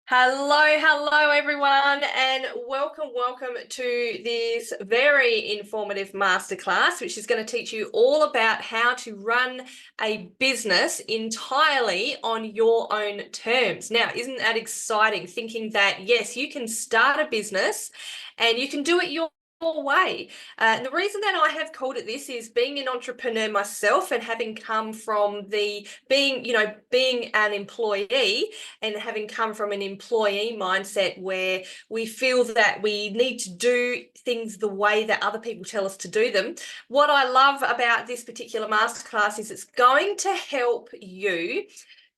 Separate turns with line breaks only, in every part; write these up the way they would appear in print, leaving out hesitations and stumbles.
Hello everyone, and welcome to this very informative masterclass, which is going to teach you all about how to run a business entirely on your own terms. Now, isn't that exciting? Thinking that, yes, you can start a business and you can do it your way. The reason that I have called it this is being an entrepreneur myself and having come from being an employee and having come from an employee mindset where we feel that we need to do things the way that other people tell us to do them. What I love about this particular masterclass is it's going to help you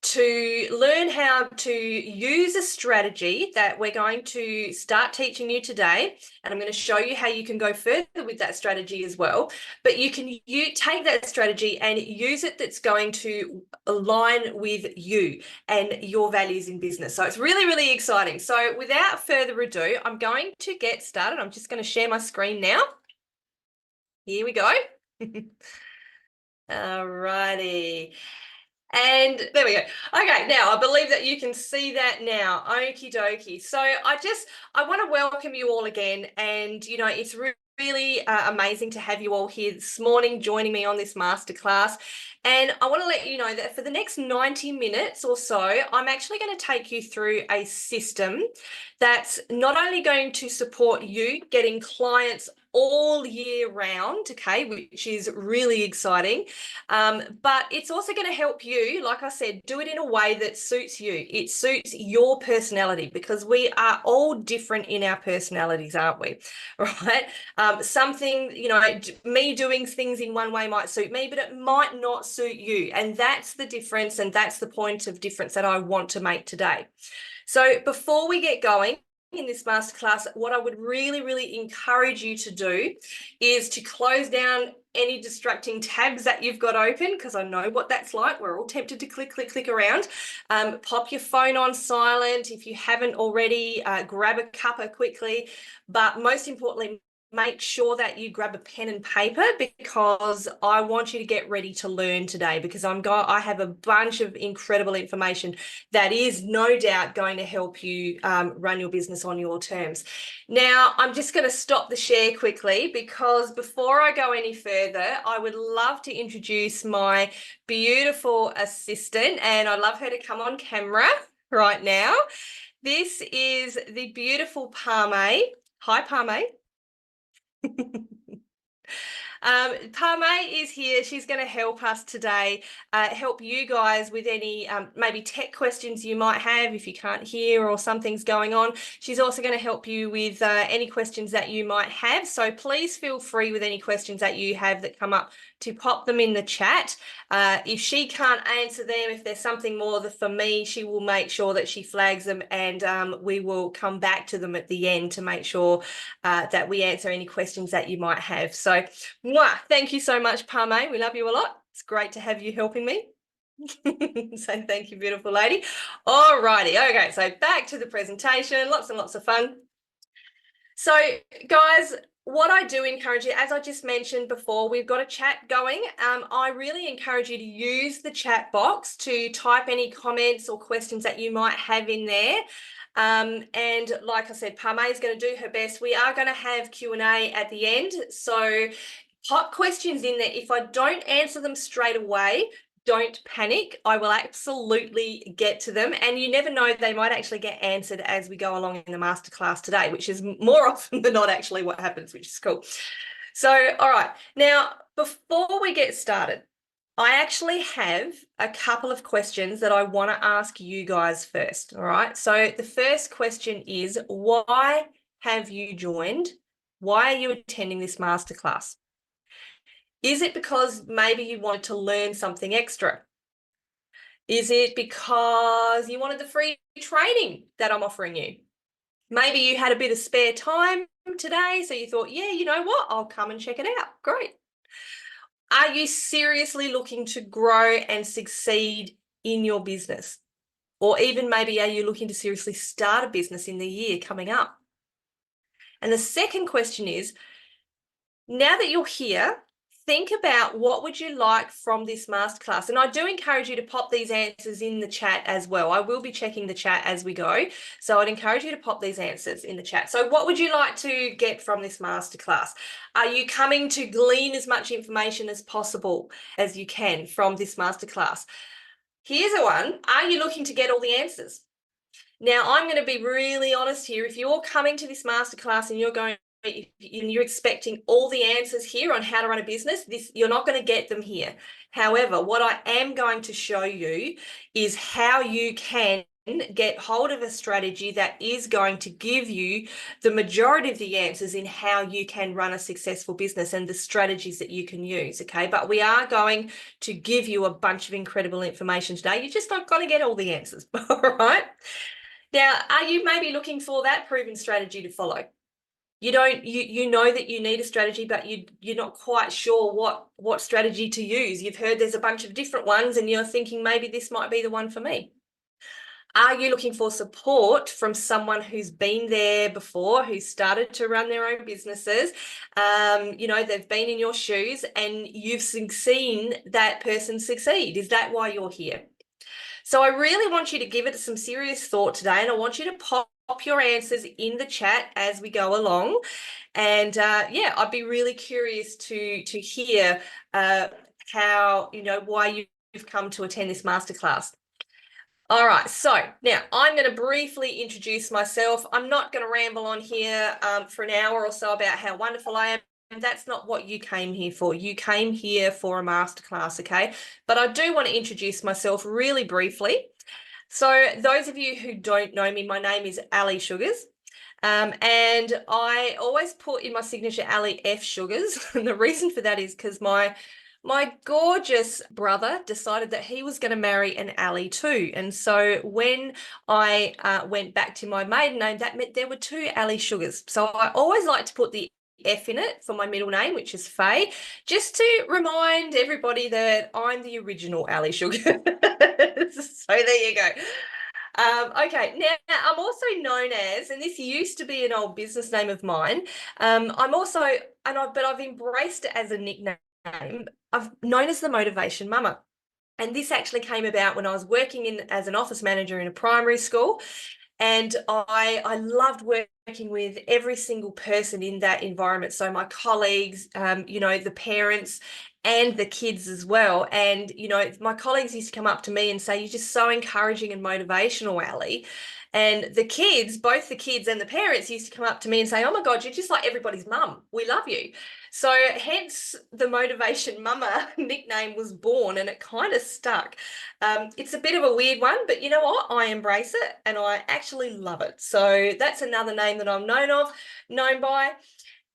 to learn how to use a strategy that we're going to start teaching you today. And I'm going to show you how you can go further with that strategy as well. But you take that strategy and use it that's going to align with you and your values in business. So it's really, really exciting. So without further ado, I'm going to get started. I'm just going to share my screen now. Here we go. All righty. And there we go. Okay, now I believe that you can see that now. Okie dokie. So I want to welcome you all again. And, it's really amazing to have you all here this morning joining me on this masterclass. And I want to let you know that for the next 90 minutes or so, I'm actually going to take you through a system that's not only going to support you getting clients all year round, okay, which is really exciting. But it's also going to help you, like I said, do it in a way that suits you. It suits your personality because we are all different in our personalities, aren't we? Right? Me doing things in one way might suit me, but it might not suit you. And that's the difference. And that's the point of difference that I want to make today. So before we get going, in this masterclass, what I would really, really encourage you to do is to close down any distracting tabs that you've got open, because I know what that's like. We're all tempted to click around. Pop your phone on silent. If you haven't already, grab a cuppa quickly. But most importantly, make sure that you grab a pen and paper because I want you to get ready to learn today because I have a bunch of incredible information that is no doubt going to help you run your business on your terms. Now, I'm just going to stop the share quickly because before I go any further, I would love to introduce my beautiful assistant, and I'd love her to come on camera right now. This is the beautiful Parme. Hi, Parme. Parme is here. She's going to help us today, help you guys with any maybe tech questions you might have if you can't hear or something's going on. She's also going to help you with any questions that you might have. So please feel free with any questions that you have that come up to pop them in the chat. If she can't answer them, if there's something more for me, she will make sure that she flags them and we will come back to them at the end to make sure that we answer any questions that you might have. So thank you so much, Parme. We love you a lot. It's great to have you helping me. So thank you, beautiful lady. All righty. Okay, so back to the presentation. Lots and lots of fun. So, guys, what I do encourage you, as I just mentioned before, we've got a chat going. I really encourage you to use the chat box to type any comments or questions that you might have in there. And like I said, Parme is going to do her best. We are going to have Q&A at the end. So pop questions in there. If I don't answer them straight away, don't panic. I will absolutely get to them. And you never know, they might actually get answered as we go along in the masterclass today, which is more often than not actually what happens, which is cool. So, all right. Now, before we get started, I actually have a couple of questions that I want to ask you guys first. All right. So the first question is, why have you joined? Why are you attending this masterclass? Is it because maybe you wanted to learn something extra? Is it because you wanted the free training that I'm offering you? Maybe you had a bit of spare time today, so you thought, yeah, you know what? I'll come and check it out. Great. Are you seriously looking to grow and succeed in your business? Or even maybe are you looking to seriously start a business in the year coming up? And the second question is, now that you're here, think about what would you like from this masterclass. And I do encourage you to pop these answers in the chat as well. I will be checking the chat as we go. So I'd encourage you to pop these answers in the chat. So what would you like to get from this masterclass? Are you coming to glean as much information as possible as you can from this masterclass? Here's a one. Are you looking to get all the answers? Now, I'm going to be really honest here. If you're coming to this masterclass and you're expecting all the answers here on how to run a business, you're not going to get them here. However, what I am going to show you is how you can get hold of a strategy that is going to give you the majority of the answers in how you can run a successful business and the strategies that you can use. Okay, but we are going to give you a bunch of incredible information today. You're just not going to get all the answers. All right. Now, are you maybe looking for that proven strategy to follow? You know that you need a strategy, but you're not quite sure what strategy to use. You've heard there's a bunch of different ones and you're thinking maybe this might be the one for me. Are you looking for support from someone who's been there before, who's started to run their own businesses? They've been in your shoes and you've seen that person succeed. Is that why you're here? So I really want you to give it some serious thought today, and I want you to pop your answers in the chat as we go along. And I'd be really curious to hear how, why you've come to attend this masterclass. All right, so now I'm going to briefly introduce myself. I'm not going to ramble on here for an hour or so about how wonderful I am. And that's not what you came here for. You came here for a masterclass, okay? But I do want to introduce myself really briefly. So those of you who don't know me, my name is Ali Sugars. And I always put in my signature Ali F Sugars. And the reason for that is because my gorgeous brother decided that he was going to marry an Ali too. And so when I went back to my maiden name, that meant there were two Ali Sugars. So I always like to put the F in it for my middle name, which is Faye, just to remind everybody that I'm the original Ali Sugar. So there you go. Okay, now I'm also known as, and this used to be an old business name of mine. But I've embraced it as a nickname. I've known as the Motivation Mama. And this actually came about when I was working as an office manager in a primary school. And I loved working with every single person in that environment. So my colleagues, the parents and the kids as well. And, my colleagues used to come up to me and say, "You're just so encouraging and motivational, Ali." And the kids, both the kids and the parents used to come up to me and say, "Oh my God, you're just like everybody's mum. We love you." So hence the Motivation Mama nickname was born, and it kind of stuck. It's a bit of a weird one, but you know what? I embrace it and I actually love it. So that's another name that I'm known by.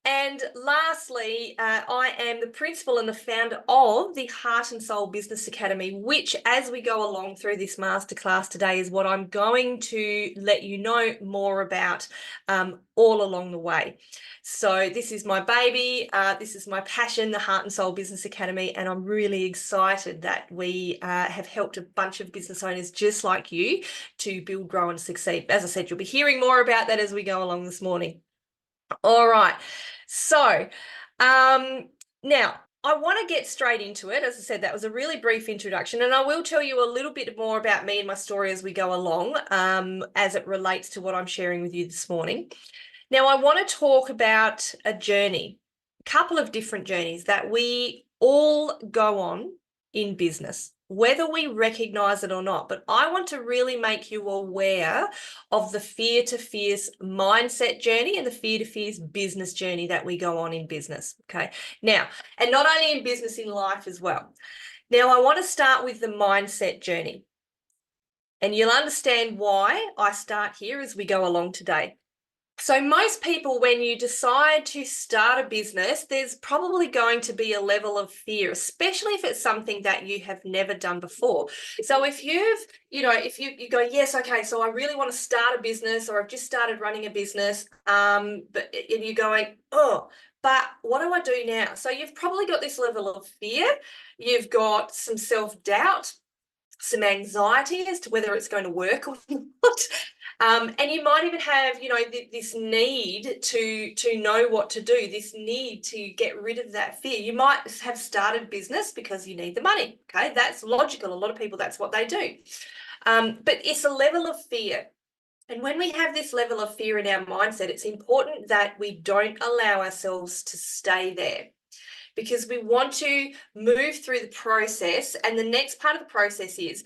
And lastly, I am the principal and the founder of the Heart and Soul Business Academy, which as we go along through this masterclass today is what I'm going to let you know more about all along the way. So this is my baby, this is my passion, the Heart and Soul Business Academy, and I'm really excited that we have helped a bunch of business owners just like you to build, grow and succeed. As I said, you'll be hearing more about that as we go along this morning. All right. So now I want to get straight into it. As I said, that was a really brief introduction, and I will tell you a little bit more about me and my story as we go along as it relates to what I'm sharing with you this morning. Now, I want to talk about a journey, a couple of different journeys that we all go on in business, whether we recognize it or not. But I want to really make you aware of the fear to fierce mindset journey and the fear to fierce business journey that we go on in business. Okay. Now, and not only in business, in life as well. Now, I want to start with the mindset journey. And you'll understand why I start here as we go along today. So most people, when you decide to start a business, there's probably going to be a level of fear, especially if it's something that you have never done before. So if you go, yes, okay, so I really want to start a business, or I've just started running a business, but you're going, oh, but what do I do now? So you've probably got this level of fear. You've got some self-doubt, some anxiety as to whether it's going to work or not. And you might even have, this need to know what to do, this need to get rid of that fear. You might have started business because you need the money. Okay, that's logical. A lot of people, that's what they do. But it's a level of fear. And when we have this level of fear in our mindset, it's important that we don't allow ourselves to stay there, because we want to move through the process. And the next part of the process is,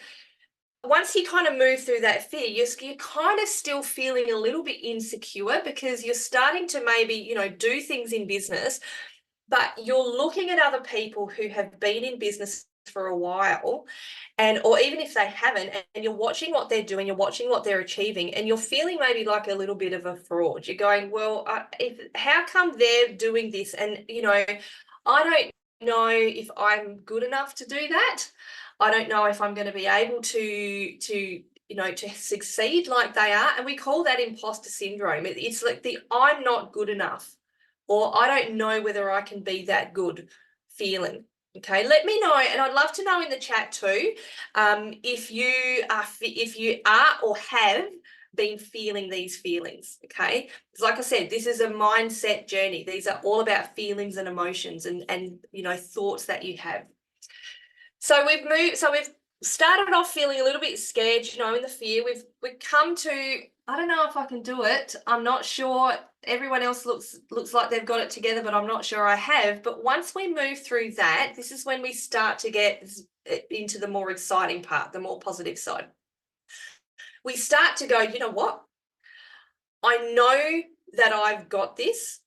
once you kind of move through that fear, you're kind of still feeling a little bit insecure, because you're starting to maybe, do things in business, but you're looking at other people who have been in business for a while, or even if they haven't, and you're watching what they're doing, you're watching what they're achieving, and you're feeling maybe like a little bit of a fraud. You're going, well, how come they're doing this? And, I don't know if I'm good enough to do that. I don't know if I'm going to be able to succeed like they are. And we call that imposter syndrome. It's like the I'm not good enough, or I don't know whether I can be that good feeling. Okay, let me know, and I'd love to know in the chat too, if you are or have been feeling these feelings. Okay, because like I said, this is a mindset journey. These are all about feelings and emotions and thoughts that you have. So we've started off feeling a little bit scared, in the fear. We've come to, I don't know if I can do it. I'm not sure. Everyone else looks like they've got it together, but I'm not sure I have. But once we move through that, this is when we start to get into the more exciting part, the more positive side. We start to go, you know what? I know that I've got this,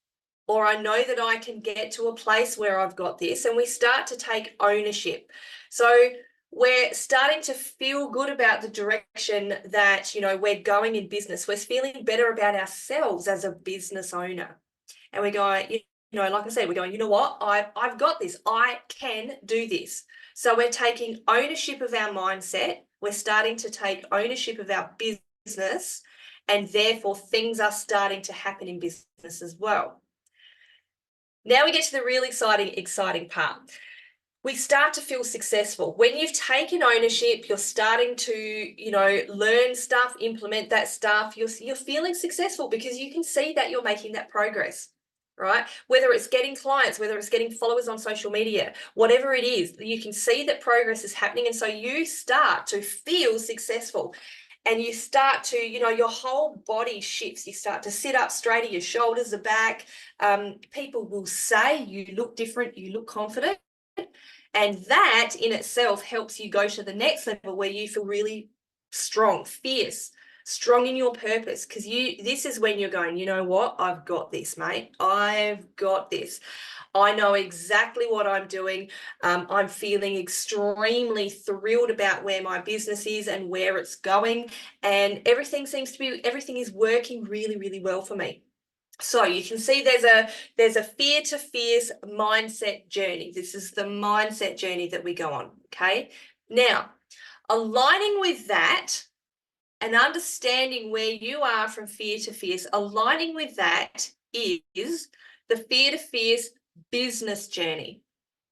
or I know that I can get to a place where I've got this, and we start to take ownership. So we're starting to feel good about the direction that, we're going in business. We're feeling better about ourselves as a business owner. And we're going, like I said, we're going, you know what? I've got this. I can do this. So we're taking ownership of our mindset. We're starting to take ownership of our business, and therefore things are starting to happen in business as well. Now we get to the really exciting part. We start to feel successful. When you've taken ownership, you're starting to, learn stuff, implement that stuff. You're feeling successful because you can see that you're making that progress, right? Whether it's getting clients, whether it's getting followers on social media, whatever it is, you can see that progress is happening. And so you start to feel successful. And you start to, your whole body shifts. You start to sit up straighter, your shoulders are back. People will say you look different, you look confident. And that in itself helps you go to the next level where you feel really strong, fierce, strong in your purpose. Because this is when you're going, you know what? I've got this, mate. I've got this. I know exactly what I'm doing. I'm feeling extremely thrilled about where my business is and where it's going. And everything is working really, really well for me. So you can see there's a fear to fierce mindset journey. This is the mindset journey that we go on. Okay. Now, aligning with that and understanding where you are from fear to fierce, aligning with that is the fear to fierce business journey.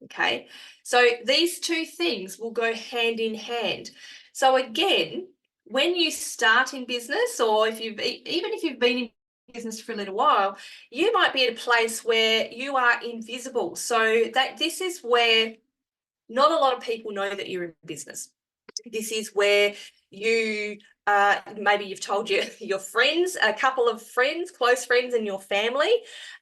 Okay, so these two things will go hand in hand. So again, when you start in business, or even if you've been in business for a little while, you might be at a place where you are invisible. So that this is where not a lot of people know that you're in business. This is where you maybe you've told your friends, a couple of friends, close friends, and your family,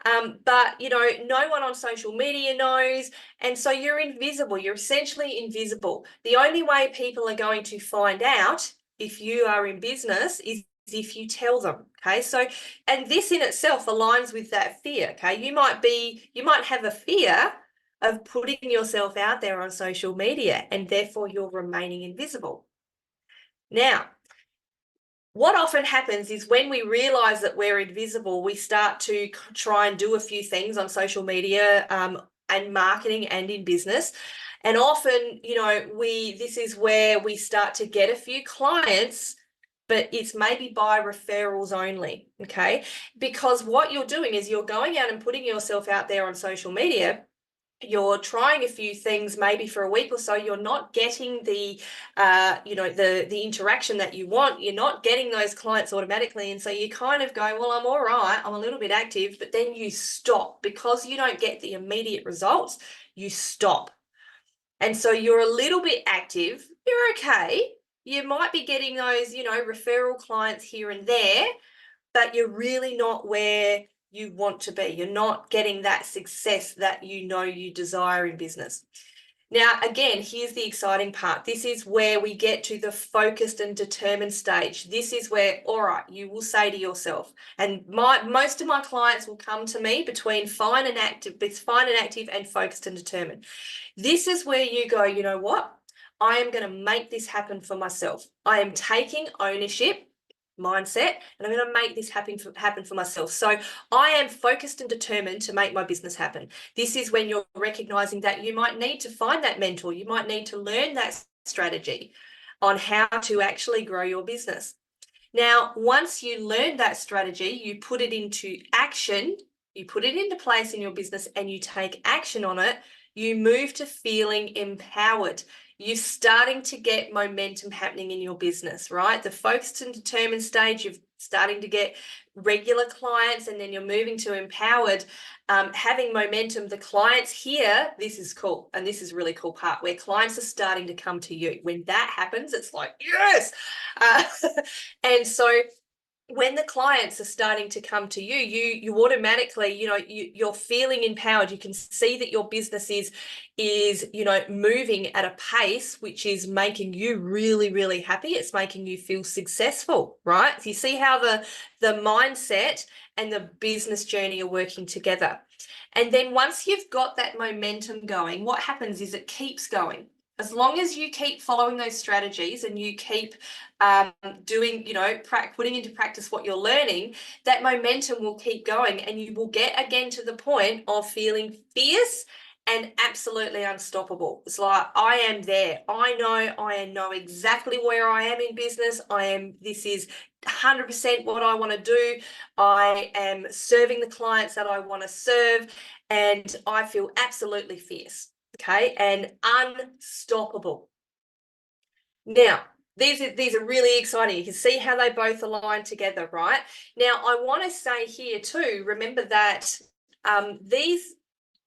but no one on social media knows, and so you're invisible. You're essentially invisible. The only way people are going to find out if you are in business is if you tell them. Okay, so, and this in itself aligns with that fear. Okay, you might have a fear of putting yourself out there on social media, and therefore you're remaining invisible. Now, what often happens is when we realize that we're invisible, we start to try and do a few things on social media and marketing and in business. And often, this is where we start to get a few clients, but it's maybe by referrals only, okay? Because what you're doing is you're going out and putting yourself out there on social media, you're trying a few things maybe for a week or so, you're not getting the the interaction that you want, you're not getting those clients automatically, and so you kind of go, well, I'm all right, I'm a little bit active, but then you stop because you don't get the immediate results. You stop, and so you're a little bit active, you're okay, you might be getting those referral clients here and there, but you're really not where you want to be. You're not getting that success that you desire in business. Now, again, here's the exciting part. This is where we get to the focused and determined stage. This is where, all right, you will say to yourself, and most of my clients will come to me between fine and active and focused and determined. This is where you go, you know what? I am going to make this happen for myself. I am taking ownership mindset, and I'm going to make this happen for myself. So I am focused and determined to make my business happen. This is when you're recognizing that you might need to find that mentor. You might need to learn that strategy on how to actually grow your business. Now, once you learn that strategy, you put it into action, you put it into place in your business, and you take action on it, you move to feeling empowered. You're starting to get momentum happening in your business, right? The focused and determined stage, you're starting to get regular clients, and then you're moving to empowered, having momentum. The clients here, this is cool. And this is a really cool part where clients are starting to come to you. When that happens, it's like, yes. And so when the clients are starting to come to you, you automatically, you're feeling empowered. You can see that your business is moving at a pace which is making you really, really happy. It's making you feel successful, right? So you see how the mindset and the business journey are working together. And then once you've got that momentum going, what happens is it keeps going. As long as you keep following those strategies and you keep doing, putting into practice what you're learning, that momentum will keep going, and you will get again to the point of feeling fierce and absolutely unstoppable. It's like, I am there. I know exactly where I am in business. This is 100% what I want to do. I am serving the clients that I want to serve, and I feel absolutely fierce. Okay, and unstoppable. Now, these are really exciting. You can see how they both align together, right? Now, I want to say here too, remember that these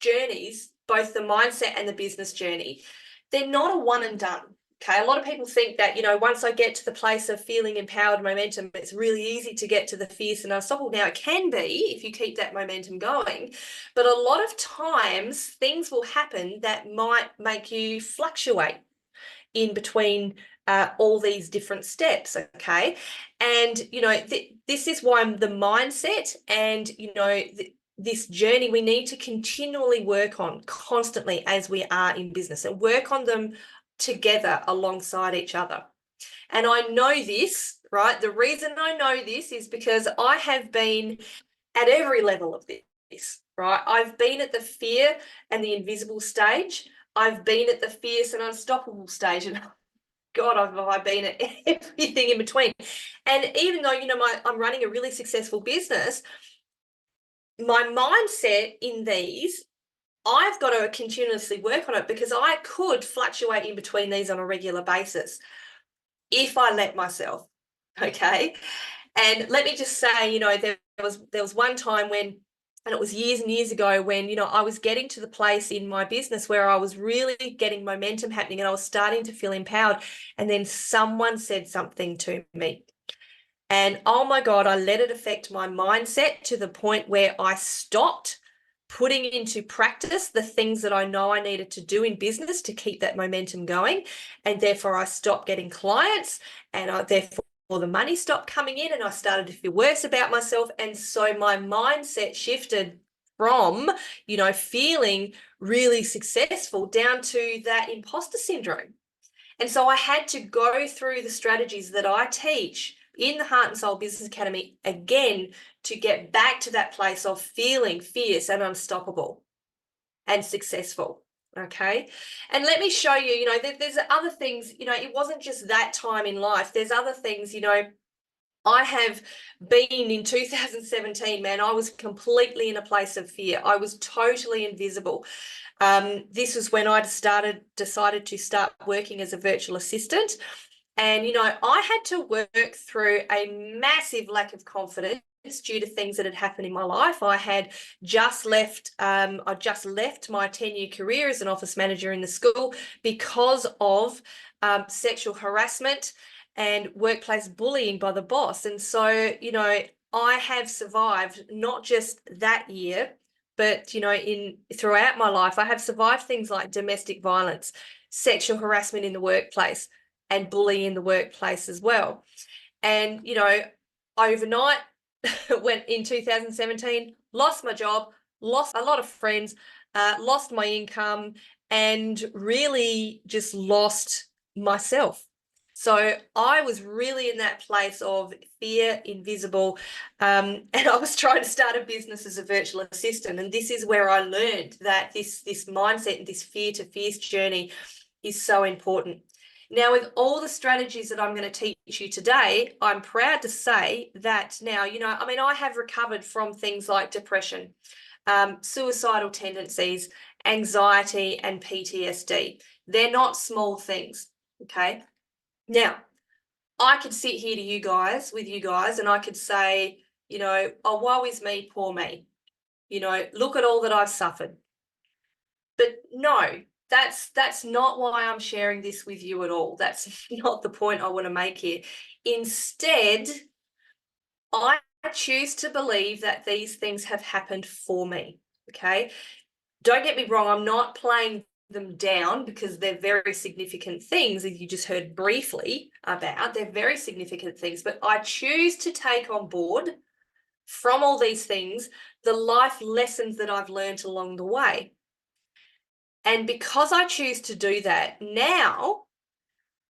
journeys, both the mindset and the business journey, they're not a one and done. Okay, a lot of people think that, once I get to the place of feeling empowered momentum, it's really easy to get to the fierce and unstoppable. Now, it can be if you keep that momentum going, but a lot of times things will happen that might make you fluctuate in between all these different steps. Okay, and this is why the mindset and this journey we need to continually work on constantly as we are in business, and work on them together alongside each other. And I know this, right? The reason I know this is because I have been at every level of this, right? I've been at the fear and the invisible stage. I've been at the fierce and unstoppable stage, and God, I've been at everything in between. And even though, I'm running a really successful business, my mindset in these, I've got to continuously work on it, because I could fluctuate in between these on a regular basis if I let myself. Okay. And let me just say, there was one time when, and it was years and years ago, when, I was getting to the place in my business where I was really getting momentum happening and I was starting to feel empowered. And then someone said something to me. And oh my God, I let it affect my mindset to the point where I stopped putting into practice the things that I know I needed to do in business to keep that momentum going. And therefore I stopped getting clients, and therefore the money stopped coming in, and I started to feel worse about myself. And so my mindset shifted from, feeling really successful down to that imposter syndrome. And so I had to go through the strategies that I teach in the Heart and Soul Business Academy again to get back to that place of feeling fierce and unstoppable and successful. Okay. And let me show you, there's other things, it wasn't just that time in life. There's other things, I have been in 2017, man, I was completely in a place of fear. I was totally invisible. This was when I decided to start working as a virtual assistant. And, I had to work through a massive lack of confidence due to things that had happened in my life. I had just left, my 10-year career as an office manager in the school because of sexual harassment and workplace bullying by the boss. And so, I have survived not just that year, but in throughout my life, I have survived things like domestic violence, sexual harassment in the workplace, and bullying in the workplace as well. And overnight, went in 2017, lost my job, lost a lot of friends, lost my income, and really just lost myself. So I was really in that place of fear, invisible, and I was trying to start a business as a virtual assistant. And this is where I learned that this mindset and this fear to fierce journey is so important. Now, with all the strategies that I'm going to teach you today, I'm proud to say that now, I have recovered from things like depression, suicidal tendencies, anxiety, and PTSD. They're not small things, okay? Now, I could sit here with you guys, and I could say, oh, woe is me, poor me. Look at all that I've suffered. But no, that's not why I'm sharing this with you at all. That's not the point I want to make here. Instead, I choose to believe that these things have happened for me. Okay. Don't get me wrong, I'm not playing them down because they're very significant things, as you just heard briefly about. They're very significant things, but I choose to take on board from all these things the life lessons that I've learned along the way. And because I choose to do that, now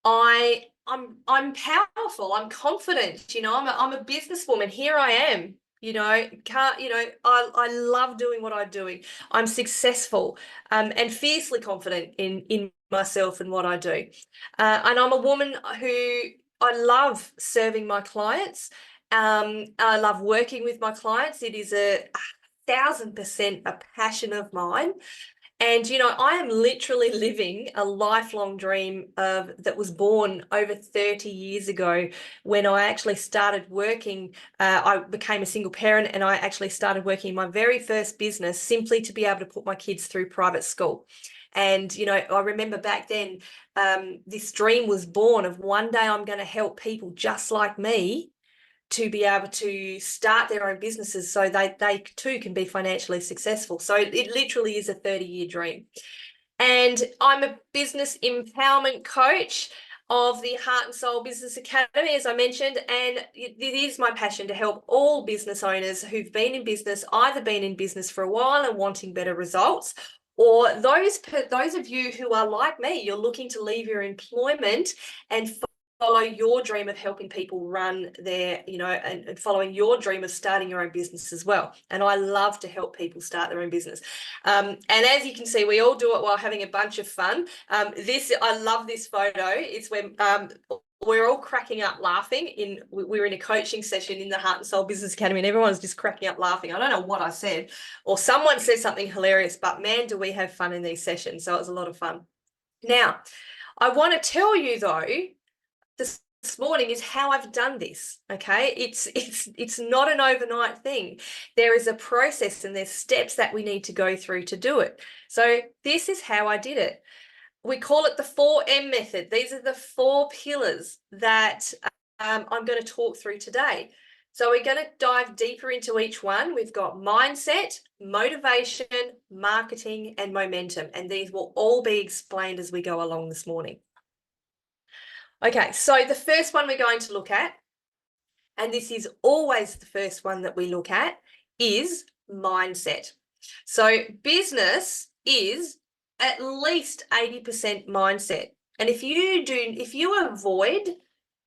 I'm powerful, I'm confident, I'm a businesswoman. Here I am, I love doing what I'm doing. I'm successful, and fiercely confident in myself and what I do. And I'm a woman who I love serving my clients. I love working with my clients. It is a 1,000% a passion of mine. And, I am literally living a lifelong dream that was born over 30 years ago when I actually started working. I became a single parent, and I actually started working in my very first business simply to be able to put my kids through private school. And, I remember back then, this dream was born of one day I'm going to help people just like me to be able to start their own businesses so they too can be financially successful. So it literally is a 30-year dream. And I'm a business empowerment coach of the Heart and Soul Business Academy, as I mentioned, and it is my passion to help all business owners who've been in business, either been in business for a while and wanting better results, or those of you who are like me, you're looking to leave your employment and follow your dream of helping people run their, and following your dream of starting your own business as well. And I love to help people start their own business. And as you can see, we all do it while having a bunch of fun. I love this photo. It's when we're all cracking up laughing. We're in a coaching session in the Heart and Soul Business Academy, and everyone's just cracking up laughing. I don't know what I said, or someone said something hilarious, but man, do we have fun in these sessions. So it was a lot of fun. Now, I want to tell you though, this morning is how I've done this. Okay, it's not an overnight thing. There is a process and there's steps that we need to go through to do it. So this is how I did it. We call it the 4M method. These are the 4 pillars that I'm going to talk through today. So we're going to dive deeper into each one. We've got mindset, motivation, marketing, and momentum. And these will all be explained as we go along this morning. Okay, so the first one we're going to look at, and this is always the first one that we look at, is mindset. So business is at least 80% mindset. And if you avoid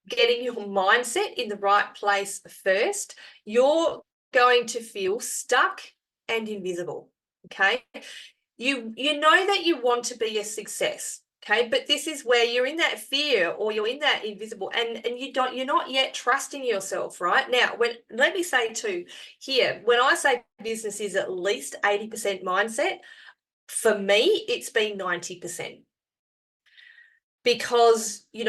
getting your mindset in the right place first, you're going to feel stuck and invisible. Okay. You know that you want to be a success. Okay, but this is where you're in that fear or you're in that invisible and you're not yet trusting yourself, right? Now, let me say too here, when I say business is at least 80% mindset, for me, it's been 90%. Because, you've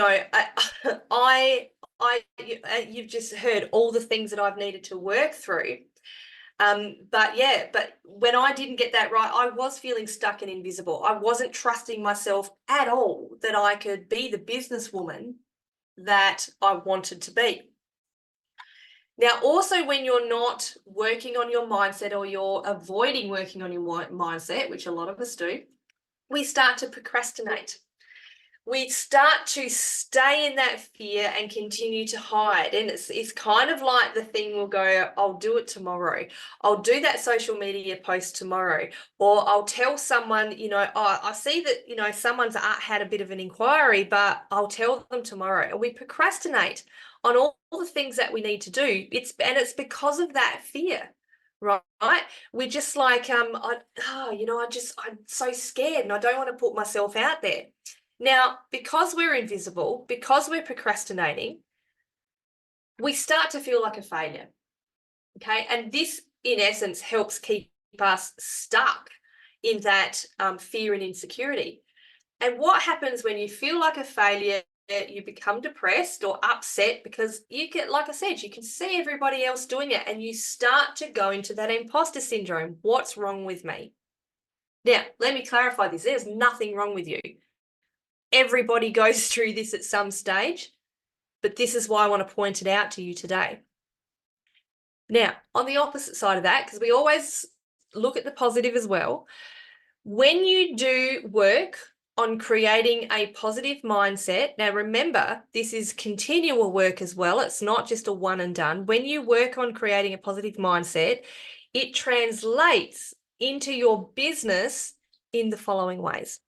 just heard all the things that I've needed to work through. But when I didn't get that right, I was feeling stuck and invisible. I wasn't trusting myself at all that I could be the businesswoman that I wanted to be. Now, also when you're not working on your mindset or you're avoiding working on your mindset, which a lot of us do, we start to procrastinate. We start to stay in that fear and continue to hide. And it's kind of like the thing will go, I'll do it tomorrow. I'll do that social media post tomorrow. Or I'll tell someone, oh, I see that, someone's had a bit of an inquiry, but I'll tell them tomorrow. And we procrastinate on all the things that we need to do. It's because of that fear. Right. We're just like, I'm so scared and I don't want to put myself out there. Now, because we're invisible, because we're procrastinating, we start to feel like a failure. Okay. And this, in essence, helps keep us stuck in that fear and insecurity. And what happens when you feel like a failure? You become depressed or upset because you get, like I said, you can see everybody else doing it and you start to go into that imposter syndrome. What's wrong with me? Now, let me clarify this. There's nothing wrong with you. Everybody goes through this at some stage, but this is why I want to point it out to you today. Now, on the opposite side of that, because we always look at the positive as well, when you do work on creating a positive mindset, now remember, this is continual work as well. It's not just a one and done. When you work on creating a positive mindset, it translates into your business in the following ways.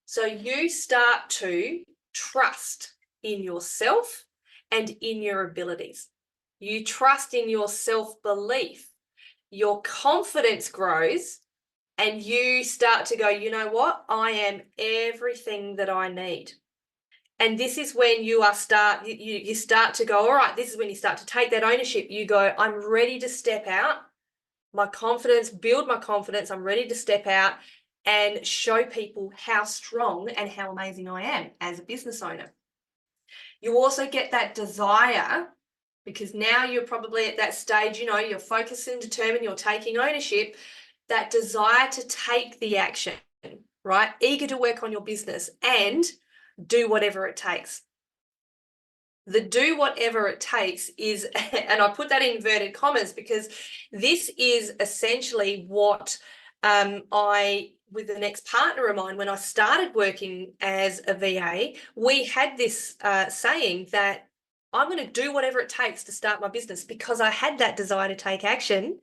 So you start to trust in yourself and in your abilities. You trust in your self-belief. Your confidence grows and you start to go, you know what? I am everything that I need. And this is when you start to go, all right, this is when you start to take that ownership. You go, I'm ready to step out. Build my confidence. I'm ready to step out and show people how strong and how amazing I am as a business owner. You also get that desire because now you're probably at that stage, you're focused and determined, you're taking ownership, that desire to take the action, right? Eager to work on your business and do whatever it takes. The do whatever it takes is, and I put that in inverted commas because this is essentially what with the next partner of mine, when I started working as a VA, we had this saying that I'm going to do whatever it takes to start my business because I had that desire to take action,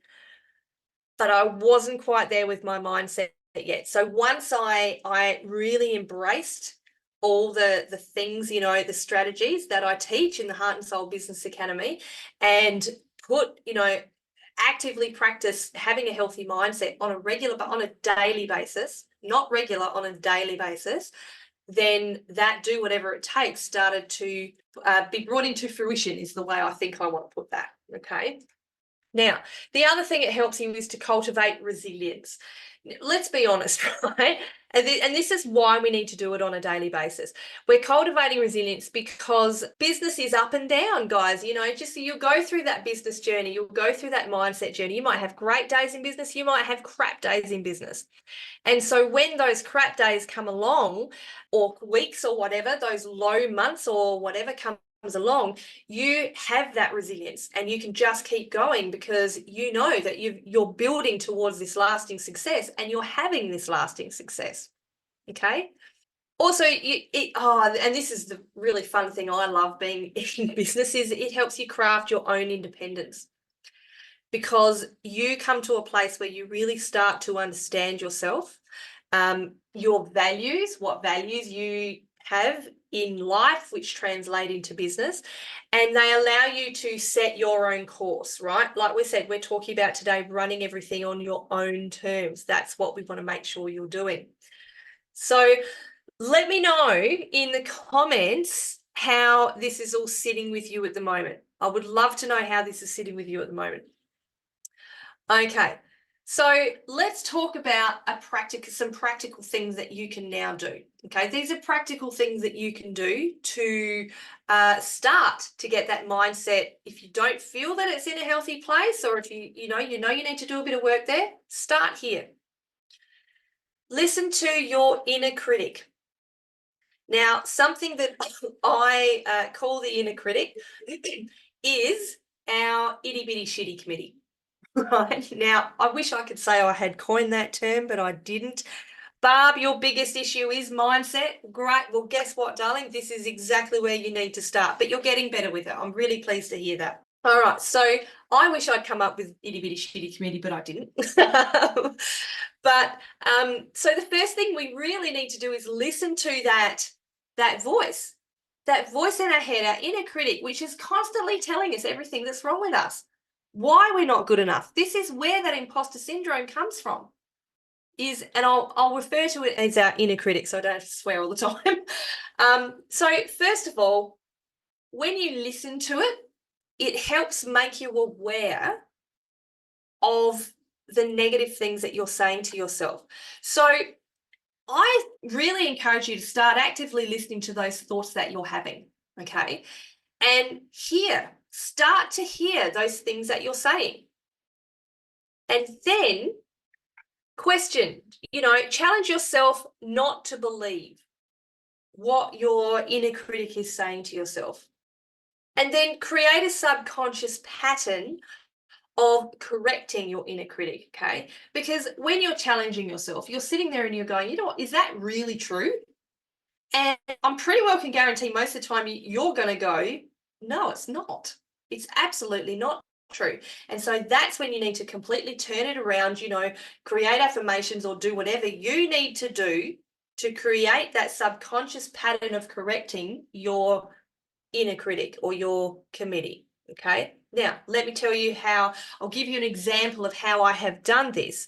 but I wasn't quite there with my mindset yet. So once I really embraced all the things, the strategies that I teach in the Heart and Soul Business Academy and actively practice having a healthy mindset on a daily basis, not regular, on a daily basis, then that do whatever it takes started to be brought into fruition is the way I think I want to put that. Okay. Now, the other thing it helps you is to cultivate resilience. Let's be honest, right? And this is why we need to do it on a daily basis. We're cultivating resilience because business is up and down, guys. Just you'll go through that business journey. You'll go through that mindset journey. You might have great days in business. You might have crap days in business. And so when those crap days come along, or weeks or whatever, those low months or whatever comes along, you have that resilience and you can just keep going because you know that you're building towards this lasting success and you're having this lasting success. Okay. Also, and this is the really fun thing I love being in business is it helps you craft your own independence because you come to a place where you really start to understand yourself, your values, what values you have in life, which translate into business, and they allow you to set your own course, right? Like we said, we're talking about today running everything on your own terms. That's what we want to make sure you're doing. So Let me know in the comments how this is all sitting with you at the moment. I would love to know how this is sitting with you at the moment. Okay, so let's talk about some practical things that you can now do. Okay, these are practical things that you can do to start to get that mindset. If you don't feel that it's in a healthy place, or if you know you need to do a bit of work there, start here. Listen to your inner critic. Now, something that I call the inner critic is our itty bitty shitty committee. Right. Now, I wish I could say I had coined that term, but I didn't. Barb, your biggest issue is mindset. Great. Well, guess what, darling? This is exactly where you need to start, but you're getting better with it. I'm really pleased to hear that. All right. So I wish I'd come up with itty bitty shitty committee, but I didn't. But so the first thing we really need to do is listen to that voice in our head, our inner critic, which is constantly telling us everything that's wrong with us, why we're not good enough. This is where that imposter syndrome comes from. And I'll refer to it as our inner critic, so I don't have to swear all the time. So first of all, when you listen to it, it helps make you aware of the negative things that you're saying to yourself. So I really encourage you to start actively listening to those thoughts that you're having, okay? And start to hear those things that you're saying. And then question, challenge yourself not to believe what your inner critic is saying to yourself. And then create a subconscious pattern of correcting your inner critic, okay? Because when you're challenging yourself, you're sitting there and you're going, you know what, is that really true? And I'm pretty well can guarantee most of the time you're going to go, no, it's not. It's absolutely not true. And so that's when you need to completely turn it around, create affirmations or do whatever you need to do to create that subconscious pattern of correcting your inner critic or your committee. Okay. Now, let me tell you how. I'll give you an example of how I have done this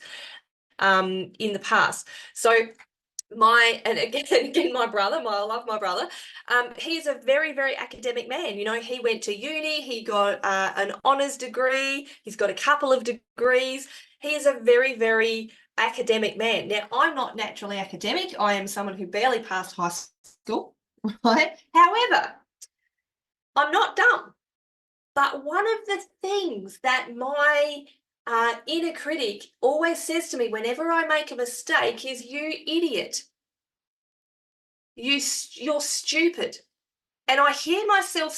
in the past. So again, my brother, I love my brother. He's a very, very academic man. He went to uni, he got an honours degree, he's got a couple of degrees. He is a very, very academic man. Now, I'm not naturally academic. I am someone who barely passed high school, right? However, I'm not dumb. But one of the things that my inner critic always says to me whenever I make a mistake is, you idiot. You're stupid. And I hear myself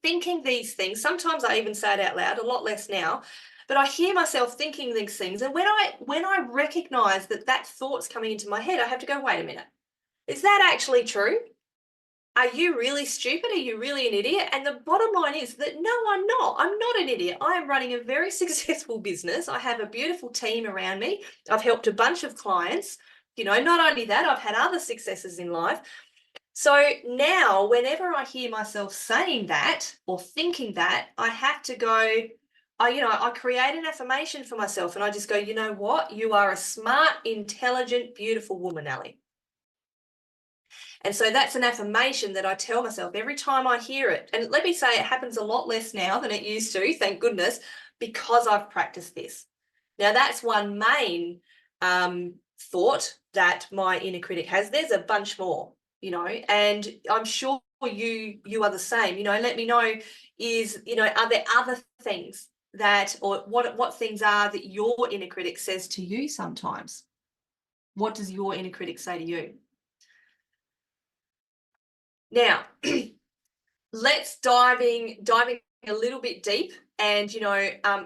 thinking these things. Sometimes I even say it out loud, a lot less now. But I hear myself thinking these things. And when I recognize that thought's coming into my head, I have to go, wait a minute. Is that actually true? Are you really stupid? Are you really an idiot? And the bottom line is that no, I'm not. I'm not an idiot. I am running a very successful business. I have a beautiful team around me. I've helped a bunch of clients. Not only that, I've had other successes in life. So now, whenever I hear myself saying that or thinking that, I have to go, I create an affirmation for myself and I just go, you know what? You are a smart, intelligent, beautiful woman, Ali. And so that's an affirmation that I tell myself every time I hear it. And let me say, it happens a lot less now than it used to, thank goodness, because I've practiced this. Now, that's one main thought that my inner critic has. There's a bunch more, and I'm sure you are the same. Let me know, are there other things or what things are that your inner critic says to you sometimes? What does your inner critic say to you? Now, let's diving a little bit deep and,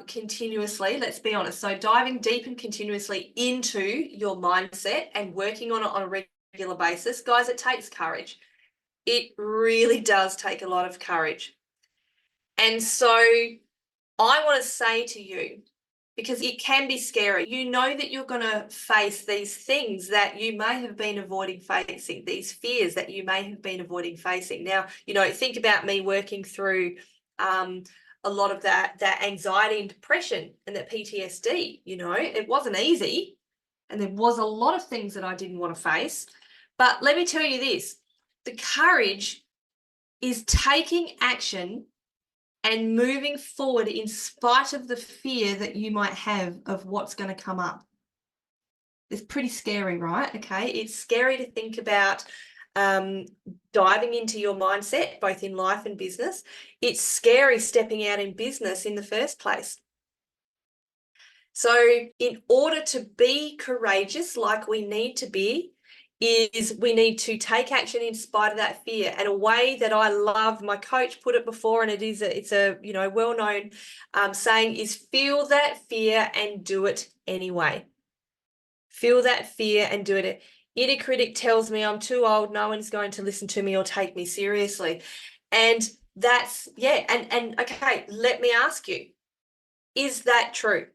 continuously, let's be honest. So diving deep and continuously into your mindset and working on it on a regular basis, guys, it takes courage. It really does take a lot of courage. And so I want to say to you, because it can be scary. You know that you're going to face these things that you may have been avoiding facing, these fears that you may have been avoiding facing. Now, think about me working through a lot of that anxiety and depression and that PTSD. It wasn't easy and there was a lot of things that I didn't want to face. But let me tell you this, the courage is taking action and moving forward in spite of the fear that you might have of what's going to come up. It's pretty scary, right? Okay. It's scary to think about diving into your mindset, both in life and business. It's scary stepping out in business in the first place. So in order to be courageous like we need to be, is we need to take action in spite of that fear. And a way that I love, my coach put it before, and it's a well-known saying, is feel that fear and do it anyway. Feel that fear and do it. Inner critic tells me I'm too old, no one's going to listen to me or take me seriously. And that's, yeah, and okay, let me ask you, is that true?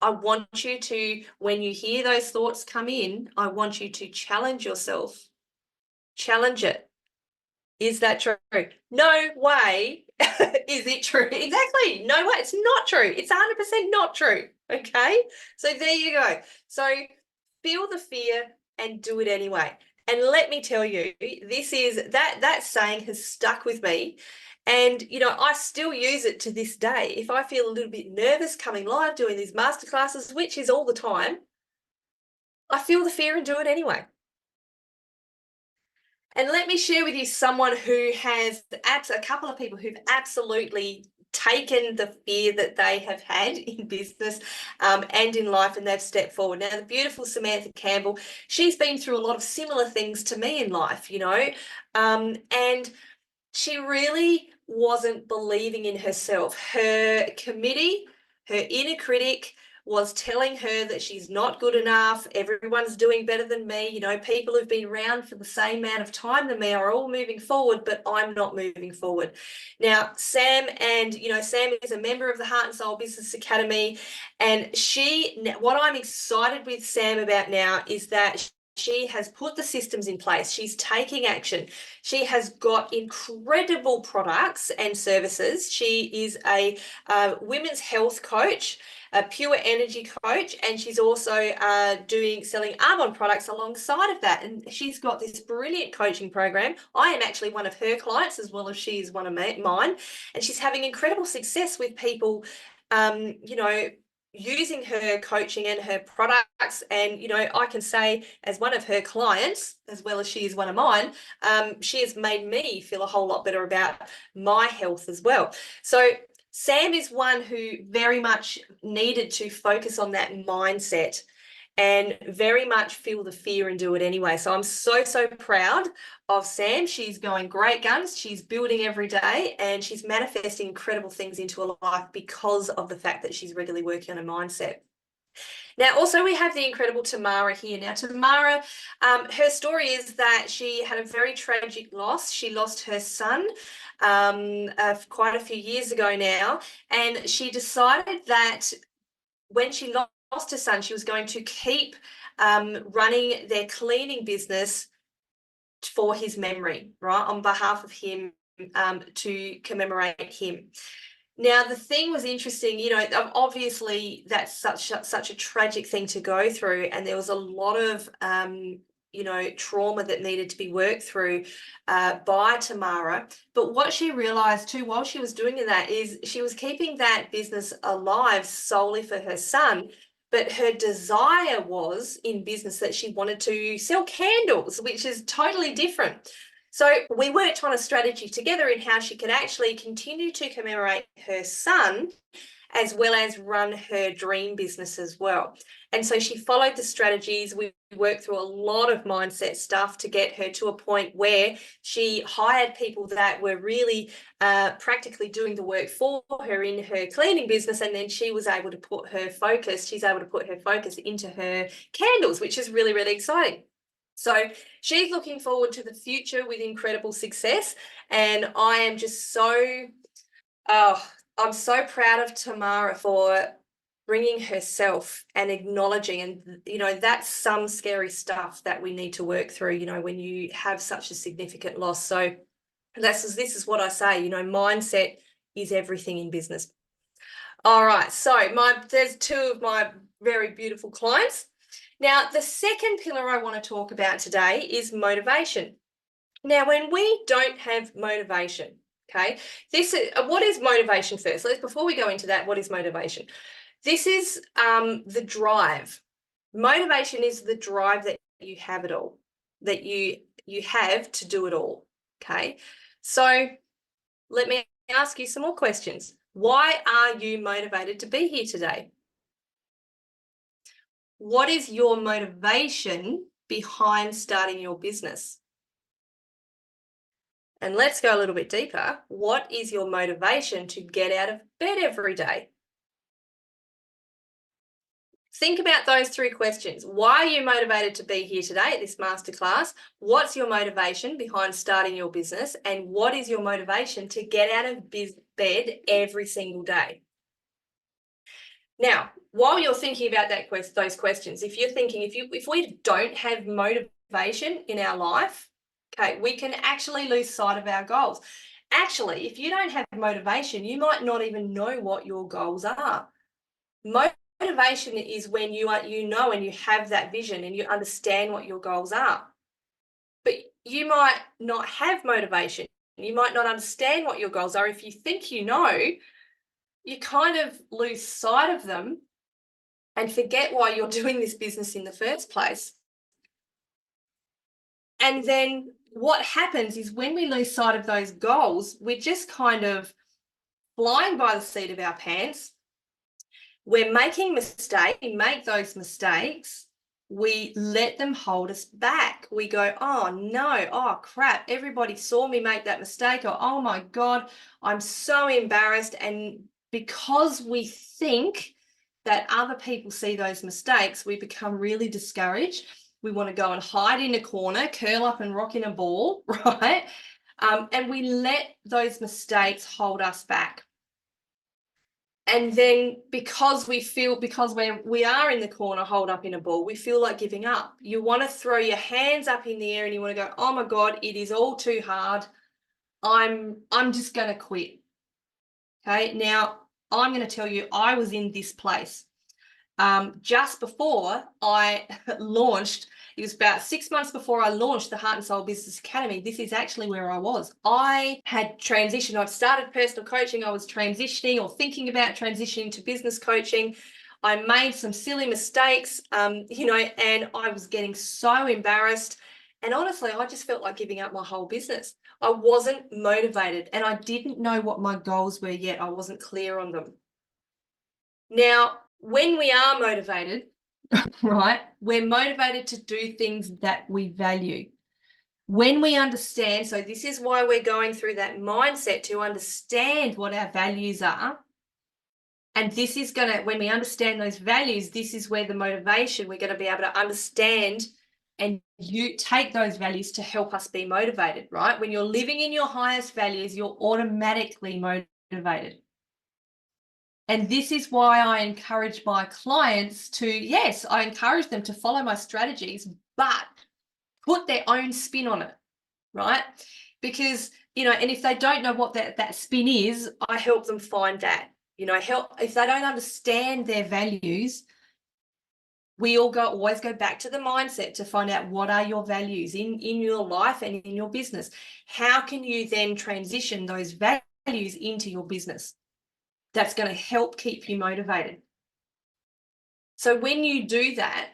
I want you to, when you hear those thoughts come in, I want you to challenge yourself. Challenge it. Is that true? No way. Is it true? Exactly. No way. It's not true. It's 100% not true. Okay. So there you go. So feel the fear and do it anyway. And let me tell you, that saying has stuck with me. And, I still use it to this day. If I feel a little bit nervous coming live, doing these masterclasses, which is all the time, I feel the fear and do it anyway. And let me share with you someone who has a couple of people who've absolutely taken the fear that they have had in business and in life, and they've stepped forward. Now, the beautiful Samantha Campbell, she's been through a lot of similar things to me in life, and she really wasn't believing in herself. Her committee, her inner critic, was telling her that she's not good enough. Everyone's doing better than me. People who've been around for the same amount of time than me are all moving forward, but I'm not moving forward. Now, Sam is a member of the Heart and Soul Business Academy. And what I'm excited with Sam about now is that she has put the systems in place. She's taking action. She has got incredible products and services. She is a women's health coach, a pure energy coach, and she's also selling Arbonne products alongside of that. And she's got this brilliant coaching program. I am actually one of her clients as well as she is one of mine. And she's having incredible success with people, using her coaching and her products. And I can say, as one of her clients as well as she is one of mine, she has made me feel a whole lot better about my health as well. So Sam is one who very much needed to focus on that mindset and very much feel the fear and do it anyway. So I'm so proud of Sam. She's going great guns. She's building every day and she's manifesting incredible things into her life because of the fact that she's regularly working on a mindset. Now, also we have the incredible Tamara here. Now, Tamara, her story is that she had a very tragic loss. She lost her son quite a few years ago now, and she decided that when she lost her son, she was going to keep running their cleaning business for his memory, right, on behalf of him, to commemorate him. Now, the thing was interesting, obviously that's such a tragic thing to go through, and there was a lot of trauma that needed to be worked through by Tamara. But what she realized too while she was doing that is she was keeping that business alive solely for her son. But her desire was in business that she wanted to sell candles, which is totally different. So we worked on a strategy together in how she could actually continue to commemorate her son as well as run her dream business as well. And so she followed the strategies. We worked through a lot of mindset stuff to get her to a point where she hired people that were really practically doing the work for her in her cleaning business. And then she's able to put her focus into her candles, which is really, really exciting. So she's looking forward to the future with incredible success. And I am just I'm so proud of Tamara for bringing herself and acknowledging, and that's some scary stuff that we need to work through, when you have such a significant loss. So this is what I say, mindset is everything in business. All right, so there's two of my very beautiful clients. Now, the second pillar I want to talk about today is motivation. Now, when we don't have motivation, okay, this is what is motivation first? Before we go into that, what is motivation? This is the drive. Motivation is the drive that you have it all, that you have to do it all. Okay, so let me ask you some more questions. Why are you motivated to be here today? What is your motivation behind starting your business? And let's go a little bit deeper. What is your motivation to get out of bed every day? Think about those three questions. Why are you motivated to be here today at this masterclass? What's your motivation behind starting your business? And what is your motivation to get out of bed every single day? Now, while you're thinking about those questions, if you're thinking, if we don't have motivation in our life, okay, we can actually lose sight of our goals. Actually, if you don't have motivation, you might not even know what your goals are. Motivation is when you know and you have that vision and you understand what your goals are. But you might not have motivation. You might not understand what your goals are. If you think you know, you kind of lose sight of them and forget why you're doing this business in the first place. And then what happens is when we lose sight of those goals, we're just kind of flying by the seat of our pants. We're making mistakes, we make those mistakes, we let them hold us back. We go, oh no, oh crap, everybody saw me make that mistake, or oh my God, I'm so embarrassed. And because we think that other people see those mistakes, we become really discouraged. We want to go and hide in a corner, curl up and rock in a ball, right? And we let those mistakes hold us back. And then because we are in the corner, holed up in a ball, we feel like giving up. You want to throw your hands up in the air and you want to go, oh my God, it is all too hard. I'm just going to quit. Okay. Now I'm going to tell you, I was in this place. Just before I launched, it was about 6 months before I launched the Heart and Soul Business Academy. This is actually where I was. I had transitioned. I'd started personal coaching. I was transitioning or thinking about transitioning to business coaching. I made some silly mistakes, and I was getting so embarrassed. And honestly, I just felt like giving up my whole business. I wasn't motivated and I didn't know what my goals were yet. I wasn't clear on them. Now, when we are motivated, right, we're motivated to do things that we value. When we understand, so this is why we're going through that mindset to understand what our values are. And this is going to, when we understand those values, this is where the motivation, we're going to be able to understand and you take those values to help us be motivated, right? When you're living in your highest values, you're automatically motivated. And this is why I encourage my clients to, yes, I encourage them to follow my strategies, but put their own spin on it, right? Because, and if they don't know what that spin is, I help them find that. If they don't understand their values, we always go back to the mindset to find out what are your values in your life and in your business. How can you then transition those values into your business? That's going to help keep you motivated. So when you do that,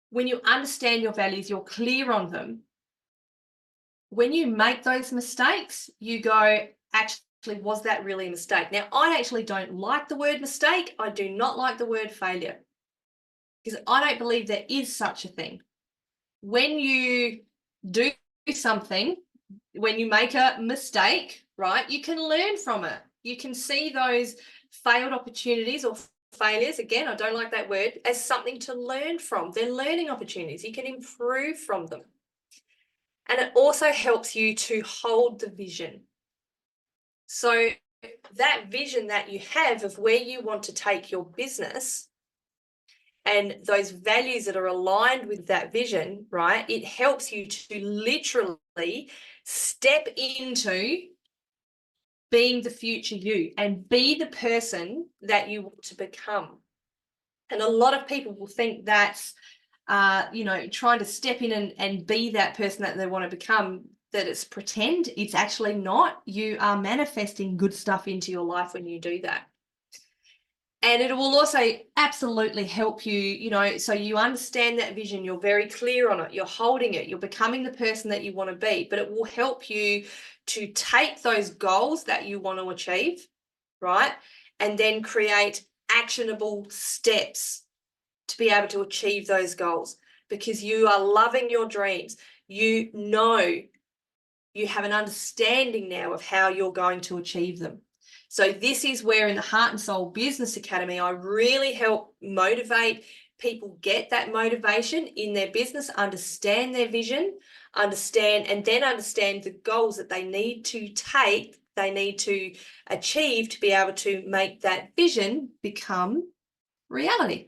when you understand your values, you're clear on them. When you make those mistakes, you go, actually, was that really a mistake? Now, I actually don't like the word mistake. I do not like the word failure because I don't believe there is such a thing. When you do something, when you make a mistake, right, you can learn from it. You can see those failed opportunities or failures, again, I don't like that word, as something to learn from. They're learning opportunities. You can improve from them. And it also helps you to hold the vision. So that vision that you have of where you want to take your business and those values that are aligned with that vision, right? It helps you to literally step into being the future you and be the person that you want to become. And a lot of people will think that's, trying to step in and be that person that they want to become, that it's pretend. It's actually not. You are manifesting good stuff into your life when you do that. And it will also absolutely help you, so you understand that vision, you're very clear on it, you're holding it, you're becoming the person that you want to be, but it will help you to take those goals that you want to achieve, right? And then create actionable steps to be able to achieve those goals, because you are loving your dreams. You have an understanding now of how you're going to achieve them. So this is where in the Heart and Soul Business Academy, I really help motivate people get that motivation in their business, understand their vision, understand the goals that they need to achieve to be able to make that vision become reality.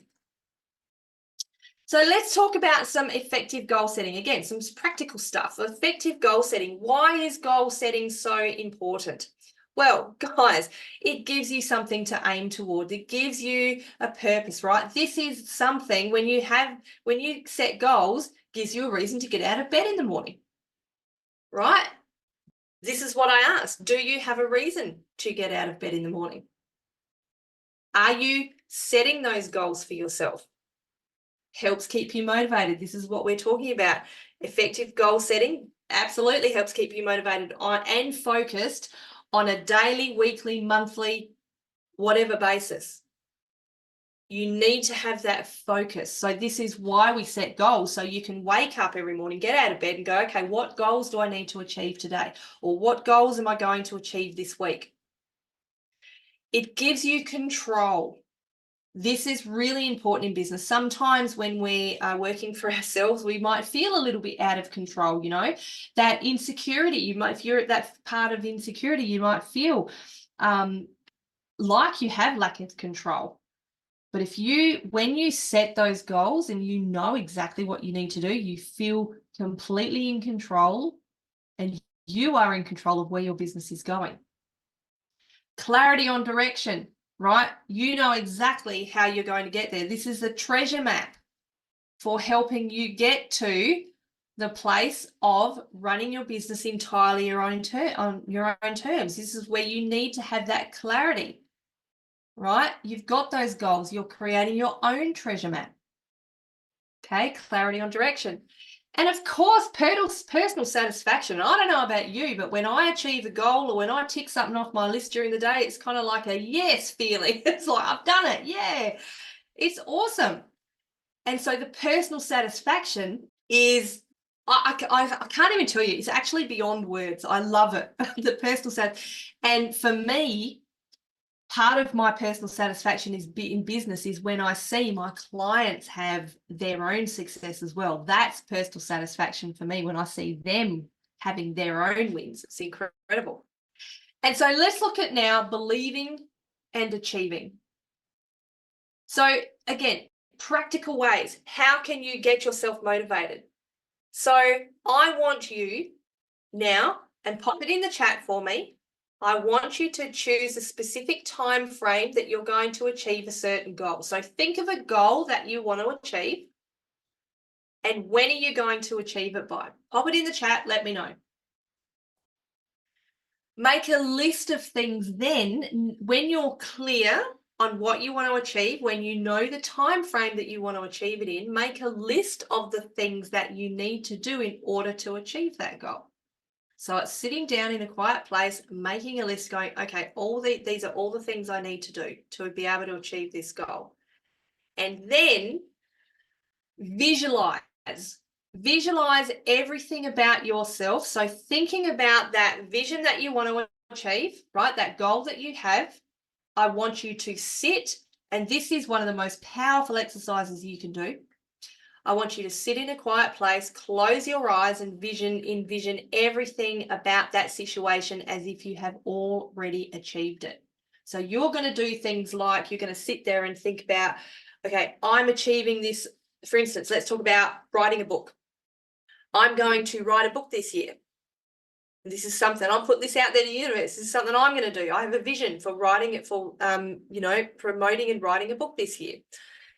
So let's talk about some effective goal setting. Again, some practical stuff. Effective goal setting. Why is goal setting so important? Well, guys, it gives you something to aim towards. It gives you a purpose, right? This is something when you set goals, gives you a reason to get out of bed in the morning, right? This is what I asked. Do you have a reason to get out of bed in the morning? Are you setting those goals for yourself? Helps keep you motivated. This is what we're talking about. Effective goal setting absolutely helps keep you motivated and focused on a daily, weekly, monthly, whatever basis. You need to have that focus. So this is why we set goals. So you can wake up every morning, get out of bed and go, okay, what goals do I need to achieve today? Or what goals am I going to achieve this week? It gives you control. This is really important in business. Sometimes when we are working for ourselves, we might feel a little bit out of control, that insecurity. If you're at that part of insecurity, you might feel like you have lack of control. But when you set those goals and you know exactly what you need to do, you feel completely in control and you are in control of where your business is going. Clarity on direction. Right? You know exactly how you're going to get there. This is the treasure map for helping you get to the place of running your business entirely on your own terms. This is where you need to have that clarity, right? You've got those goals. You're creating your own treasure map. Okay, clarity on direction. And of course, personal satisfaction. I don't know about you, but when I achieve a goal or when I tick something off my list during the day, it's kind of like a yes feeling. It's like, I've done it. Yeah, it's awesome. And so the personal satisfaction is, I can't even tell you, it's actually beyond words. I love it. The personal satisfaction. And for me, part of my personal satisfaction in business is when I see my clients have their own success as well. That's personal satisfaction for me when I see them having their own wins. It's incredible. And so let's look at now believing and achieving. So again, practical ways. How can you get yourself motivated? So I want you now, and pop it in the chat for me, I want you to choose a specific time frame that you're going to achieve a certain goal. So think of a goal that you want to achieve and when are you going to achieve it by? Pop it in the chat, let me know. Make a list of things then when you're clear on what you want to achieve, when you know the time frame that you want to achieve it in, make a list of the things that you need to do in order to achieve that goal. So it's sitting down in a quiet place, making a list going, okay, these are all the things I need to do to be able to achieve this goal. And then visualize everything about yourself. So thinking about that vision that you want to achieve, right? That goal that you have, I want you to sit, and this is one of the most powerful exercises you can do. I want you to sit in a quiet place, close your eyes and envision everything about that situation as if you have already achieved it. So you're going to do things like you're going to sit there and think about, okay, I'm achieving this. For instance, let's talk about writing a book. I'm going to write a book this year. This is something, I'll put this out there to the universe. This is something I'm going to do. I have a vision for writing it, for, promoting and writing a book this year.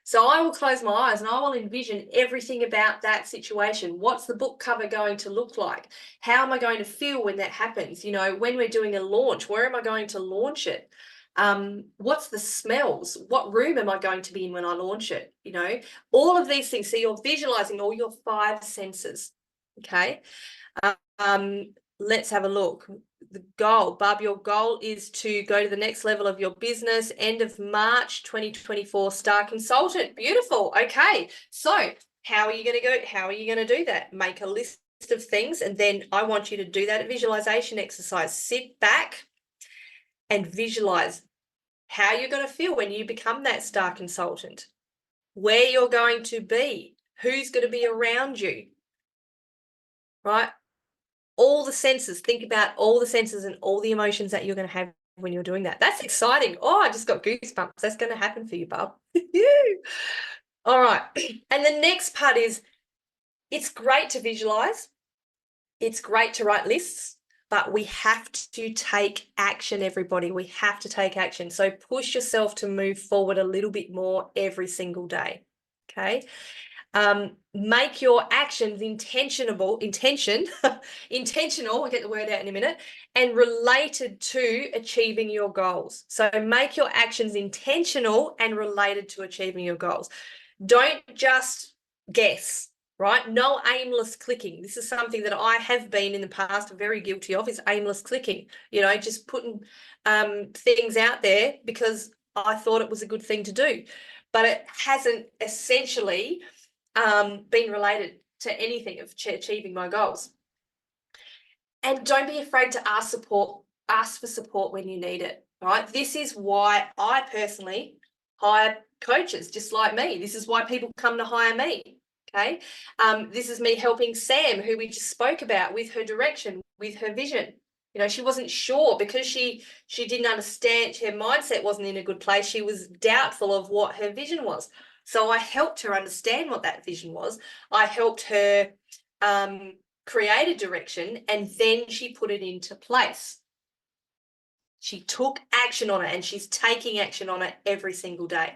So I will close my eyes and I will envision everything about that situation. What's the book cover going to look like? How am I going to feel when that happens? You know, when we're doing a launch, where am I going to launch it? What's the smells? What room am I going to be in when I launch it? You know, all of these things. So you're visualizing all your 5 senses. Okay. Let's have a look. The goal, Barb, your goal is to go to the next level of your business, end of March 2024, star consultant. Beautiful. Okay. So how are you going to go? How are you going to do that? Make a list of things. And then I want you to do that visualization exercise. Sit back and visualize how you're going to feel when you become that star consultant, where you're going to be, who's going to be around you, right? All the senses. Think about all the senses and all the emotions that you're going to have when you're doing that. That's exciting. Oh, I just got goosebumps. That's going to happen for you, Bob. All right. And the next part is, it's great to visualize. It's great to write lists, but we have to take action, everybody. We have to take action. So push yourself to move forward a little bit more every single day. Okay. Make your actions intentional, we'll get the word out in a minute, and related to achieving your goals. So make your actions intentional and related to achieving your goals. Don't just guess, right? No aimless clicking. This is something that I have been in the past very guilty of, is aimless clicking, you know, just putting things out there because I thought it was a good thing to do, but it hasn't essentially been related to anything of achieving my goals. And don't be afraid to ask for support when you need it, right? This is why I personally hire coaches just like me. This is why people come to hire me, okay? This is me helping Sam, who we just spoke about, with her direction, with her vision. You know, she wasn't sure because she didn't understand, her mindset wasn't in a good place. She was doubtful of what her vision was. So I helped her understand what that vision was. I helped her create a direction, and then she put it into place. She took action on it, and she's taking action on it every single day.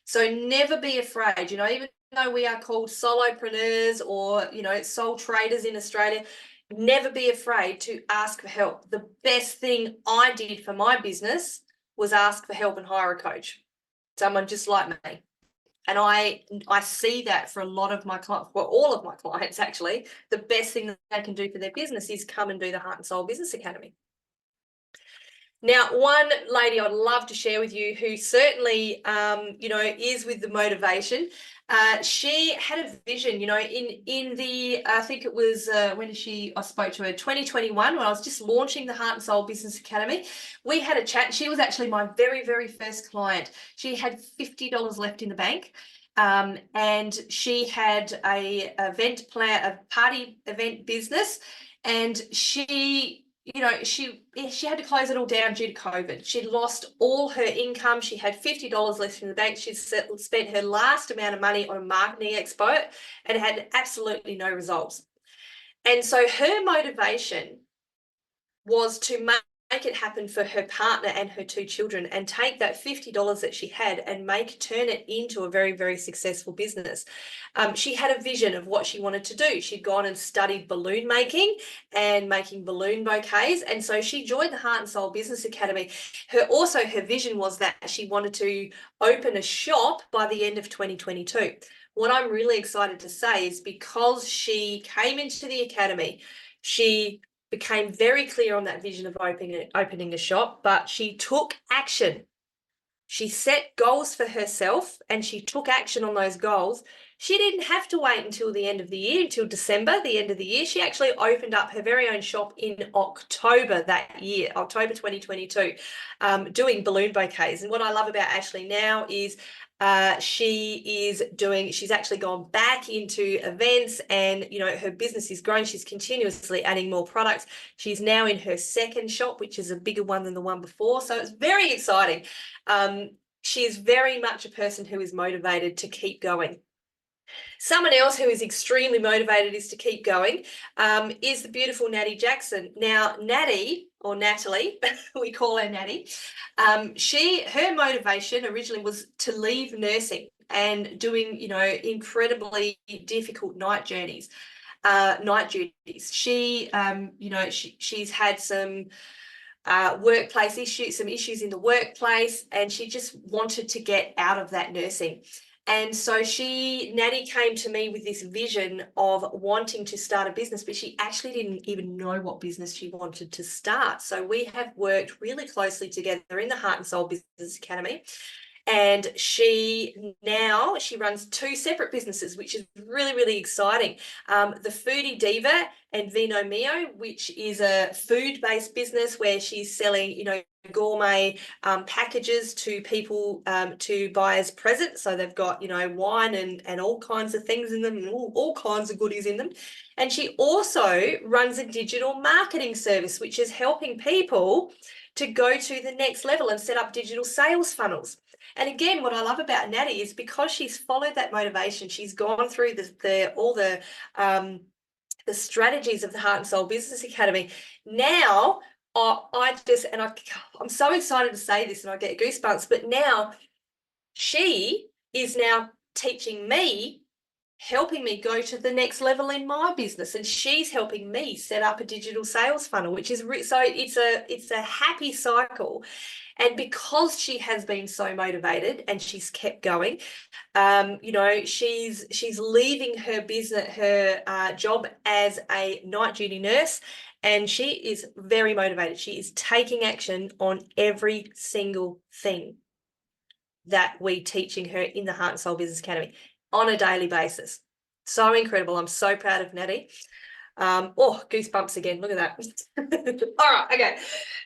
So never be afraid, you know, even though we are called solopreneurs or, you know, sole traders in Australia, never be afraid to ask for help. The best thing I did for my business was ask for help and hire a coach, someone just like me. And I see that for a lot of my clients, well, all of my clients actually, the best thing that they can do for their business is come and do the Heart and Soul Business Academy. Now, one lady I'd love to share with you who certainly, you know, is with the motivation. She had a vision, you know, in the, I think it was, when I spoke to her, 2021, when I was just launching the Heart and Soul Business Academy. We had a chat. She was actually my very, very first client. She had $50 left in the bank. And she had a party event business, and she, you know, she had to close it all down due to COVID. She'd lost all her income. She had $50 left in the bank. She'd spent her last amount of money on a marketing expo and had absolutely no results. And so her motivation was to make it happen for her partner and her 2 children, and take that $50 that she had and turn it into a very, very successful business. She had a vision of what she wanted to do. She'd gone and studied balloon making and making balloon bouquets. And so she joined the Heart and Soul Business Academy. Her vision was that she wanted to open a shop by the end of 2022. What I'm really excited to say is, because she came into the academy, she became very clear on that vision of opening a shop, but she took action. She set goals for herself and she took action on those goals. She didn't have to wait until the end of the year, until December, the end of the year. She actually opened up her very own shop in October that year, October 2022, doing balloon bouquets. And what I love about Ashley now is she's actually gone back into events, and, you know, her business is growing. She's continuously adding more products. She's now in her second shop, which is a bigger one than the one before. So it's very exciting. She is very much a person who is motivated to keep going. Someone else who is extremely motivated is to keep going is the beautiful Natty Jackson. Now, Natty, or Natalie, we call her Natty, her motivation originally was to leave nursing and doing, incredibly difficult night journeys, night duties. She's had some workplace issues, some issues in the workplace, and she just wanted to get out of that nursing. And so Natty came to me with this vision of wanting to start a business, but she actually didn't even know what business she wanted to start. So we have worked really closely together in the Heart and Soul Business Academy. And she runs 2 separate businesses, which is really, really exciting. The Foodie Diva and Vino Mio, which is a food-based business where she's selling, gourmet packages to people to buy as presents. So they've got, wine and all kinds of things in them, and all kinds of goodies in them. And she also runs a digital marketing service, which is helping people to go to the next level and set up digital sales funnels. And again, what I love about Natty is because she's followed that motivation, she's gone through all the strategies of the Heart and Soul Business Academy. Now, I'm so excited to say this, and I get goosebumps, but now she is now teaching me, helping me go to the next level in my business, and she's helping me set up a digital sales funnel, which is so it's a happy cycle. And because she has been so motivated and she's kept going, she's leaving her business, her job as a night duty nurse, and she is very motivated. She is taking action on every single thing that we're teaching her in the Heart and Soul Business Academy on a daily basis. So incredible. I'm so proud of Natty. Goosebumps again. Look at that. All right. Okay.